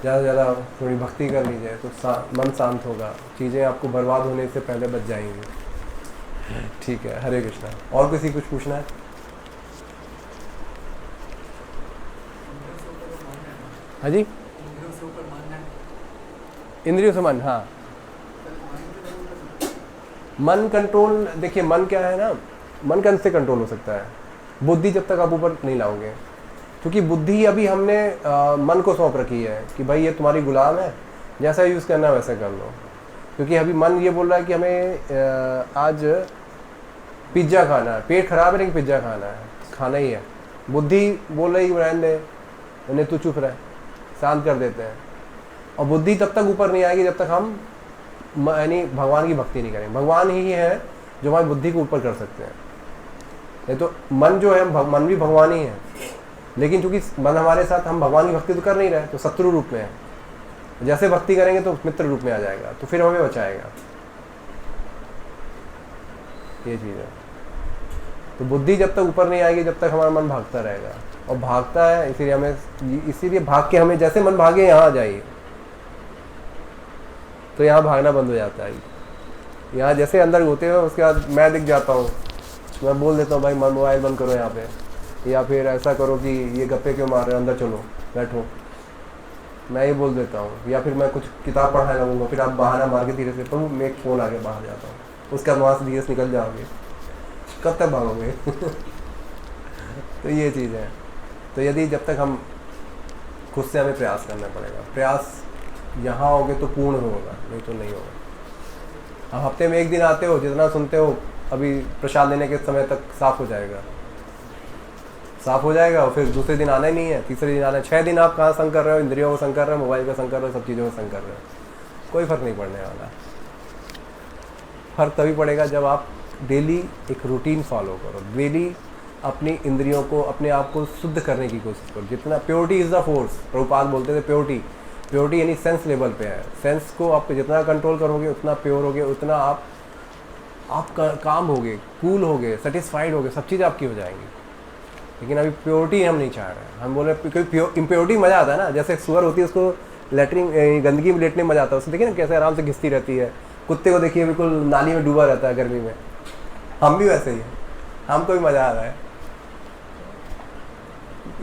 ज़्यादा से ज़्यादा थोड़ी भक्ति कर ली जाए, तो मन शांत होगा, चीज़ें आपको बर्बाद होने से पहले बच जाएंगी। ठीक है, हरे कृष्णा। और किसी कुछ पूछना है? हाँ जी, इंद्रियों से मन, हाँ मन कंट्रोल। देखिए मन क्या है ना, मन का से कंट्रोल हो सकता है, बुद्धि जब तक आप ऊपर नहीं लाओगे, क्योंकि बुद्धि अभी हमने मन को सौंप रखी है कि भाई ये तुम्हारी गुलाम है, जैसा यूज़ करना है वैसा कर लो। क्योंकि अभी मन ये बोल रहा है कि हमें आज पिज्ज़ा खाना है, पेट खराब है लेकिन पिज्ज़ा खाना है, खाना ही है। बुद्धि बोल रही रहने दे, उन्हें तू चुप रहे, शांत कर देते हैं। और बुद्धि तब तक ऊपर नहीं आएगी जब तक हम यानी भगवान की भक्ति नहीं करेंगे। भगवान ही है जो हमारी बुद्धि को ऊपर कर सकते हैं। नहीं तो मन जो है, मन भी भगवान ही है, लेकिन चूंकि मन हमारे साथ, हम भगवान की भक्ति तो कर नहीं रहे, तो शत्रु रूप में है। जैसे भक्ति करेंगे तो मित्र रूप में आ जाएगा, तो फिर हमें बचाएगा। ये चीज़ है। तो बुद्धि जब तक ऊपर नहीं आएगी जब तक हमारा मन भागता रहेगा, और भागता है, इसीलिए भाग के हमें, जैसे मन भागे यहाँ आ जाइए, तो यहाँ भागना बंद हो जाता है। यहाँ जैसे अंदर होते हो, उसके बाद मैं दिख जाता हूँ, मैं बोल देता हूँ भाई मोबाइल बंद करो यहाँ पे, या फिर ऐसा करो कि ये गप्पे क्यों मार रहे हो, अंदर चलो बैठो, मैं ये बोल देता हूँ। या फिर मैं कुछ किताब पढ़ाने लगूंगा, फिर आप बहाना मार के धीरे से, पर मैं एक फ़ोन आके बाहर जाता हूँ, उसके बाद वहाँ से धीरे से निकल जाओगे, कब तक भागोगे? तो ये चीज़ है। तो यदि जब तक हम खुद से, हमें प्रयास करना पड़ेगा, प्रयास यहाँ होगे तो पूर्ण होगा, नहीं तो नहीं होगा। आप हफ्ते में एक दिन आते हो, जितना सुनते हो अभी प्रसाद लेने के समय तक साफ हो जाएगा, साफ हो जाएगा, और फिर दूसरे दिन आना ही नहीं है, तीसरे दिन आना है। 6 दिन आप कहाँ संग कर रहे हो? इंद्रियों को संग कर रहे हो, मोबाइल का संग कर रहे हो, सब चीज़ों को संग कर रहे हो, कोई फर्क नहीं पड़ने वाला। फर्क तभी पड़ेगा जब आप डेली एक रूटीन फॉलो करो, डेली अपनी इंद्रियों को, अपने आप को शुद्ध करने की कोशिश करो। जितना purity is the force, Prabhupada बोलते थे प्योरिटी, प्योरिटी यानी सेंस लेवल पे है। सेंस को आप जितना कंट्रोल करोगे, उतना प्योर होगे, उतना आप काम होगे, कूल होगे, सेटिस्फाइड होगे, सब चीज़ आपकी हो जाएंगी। लेकिन अभी प्योरिटी हम नहीं चाह रहे हैं। हम बोल रहे हैं क्योंकि इम्प्योरिटी मज़ा आता है ना, जैसे सुअर होती है, उसको लेटरिन गंदगी में लेटने में मज़ा आता है, उसको देखिए ना कैसे आराम से घिसती रहती है। कुत्ते को देखिए बिल्कुल नाली में डूबा रहता है गर्मी में, हम भी वैसे ही हैं, हमको भी मज़ा आ रहा है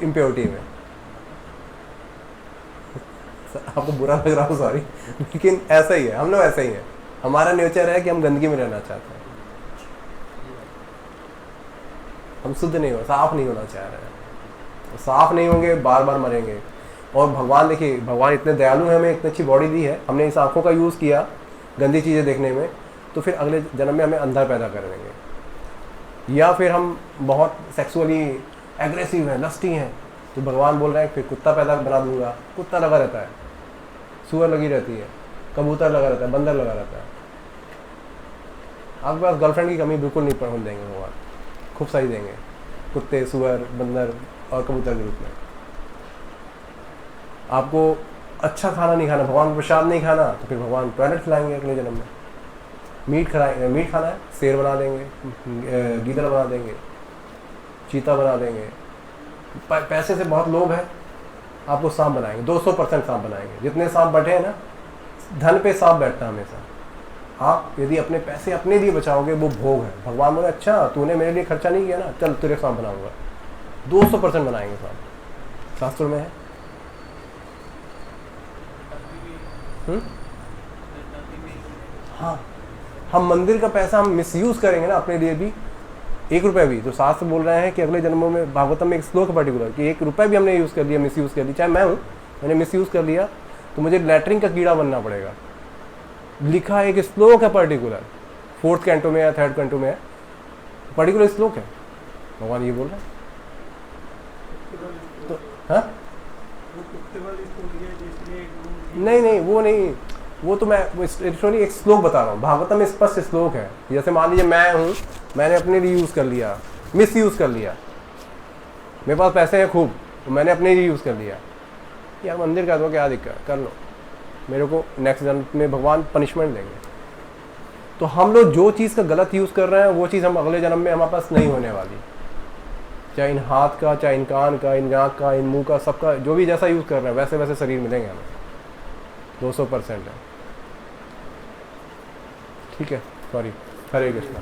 इम्प्योरिटी में। आपको बुरा लग रहा हो, सॉरी, लेकिन ऐसा ही है, हम लोग ऐसे ही हैं। हमारा नेचर है कि हम गंदगी में रहना चाहते हैं, हम शुद्ध नहीं हो, साफ नहीं होना चाह रहे हैं। तो साफ नहीं होंगे, बार बार मरेंगे। और भगवान देखिए, भगवान इतने दयालु हैं, हमें इतनी अच्छी बॉडी दी है, हमने इस आँखों का यूज़ किया गंदी चीज़ें देखने में, तो फिर अगले जन्म में हमें अंधा पैदा कर देंगे। या फिर हम बहुत सेक्सुअली एग्रेसिव हैं, लस्टी हैं, तो भगवान बोल रहे हैं फिर कुत्ता पैदा बना दूंगा। कुत्ता लगा रहता है, सुअर लगी रहती है, कबूतर लगा रहता है, बंदर लगा रहता है। आपके पास गर्लफ्रेंड की कमी बिल्कुल नहीं होने देंगे भगवान, खूब सारी देंगे, कुत्ते, सुअर, बंदर और कबूतर के रूप में। आपको अच्छा खाना नहीं खाना, भगवान को प्रसाद नहीं खाना, तो फिर भगवान टॉयलेट खिलाएंगे अगले जन्म में। मीट खाना है, शेर बना देंगे, गीदड़ बना देंगे, चीता बना देंगे। पैसे से बहुत लोभ है, आपको सांप बनाएंगे, 200% सांप बनाएंगे। जितने सांप बैठे हैं ना, धन पे सांप बैठता है हमेशा। आप यदि अपने पैसे अपने लिए बचाओगे, वो भोग है। भगवान बोले अच्छा तूने मेरे लिए खर्चा नहीं किया ना, चल तेरे सांप बनाऊंगा। 200% बनाएंगे सांप, शास्त्रों में है। हाँ, हम मंदिर का पैसा हम मिसयूज करेंगे ना अपने लिए भी, 1 रुपया भी, तो शास्त्र बोल रहे हैं कि अगले जन्मों में, भागवतम में एक श्लोक है पर्टिकुलर कि 1 रुपया भी हमने यूज़ कर लिया, मिसयूज़ कर लिया, चाहे मैं हूँ, मैंने मिसयूज़ कर लिया, तो मुझे लैटरिन का कीड़ा बनना पड़ेगा। लिखा है, एक श्लोक है पर्टिकुलर, 4th कैंटो में या 3rd कैंटो में है, पर्टिकुलर श्लोक है, भगवान ये बोल रहे हैं। तो हाँ, नहीं, वो नहीं, वो तो मैं लिटरली एक श्लोक बता रहा हूँ, भागवतम में स्पष्ट श्लोक है। जैसे मान लीजिए मैं हूँ, मैंने अपने लिए यूज़ कर लिया, मिस यूज़ कर लिया, मेरे पास पैसे हैं खूब, तो मैंने अपने लिए यूज़ कर लिया, यार मंदिर का दो, क्या दिक्कत, कर लो, मेरे को नेक्स्ट जन्म में भगवान पनिशमेंट देंगे। तो हम लोग जो चीज़ का गलत यूज़ कर रहे हैं, वो चीज़ हम अगले जन्म में हमारे पास नहीं होने वाली। चाहे इन हाथ का, चाहे इन कान का, इन नाक का, इन मुंह का, सबका जो भी जैसा यूज़ कर रहे हैं, वैसे वैसे शरीर मिलेंगे हमें, 200% है। ठीक है, सॉरी, हरे कृष्णा।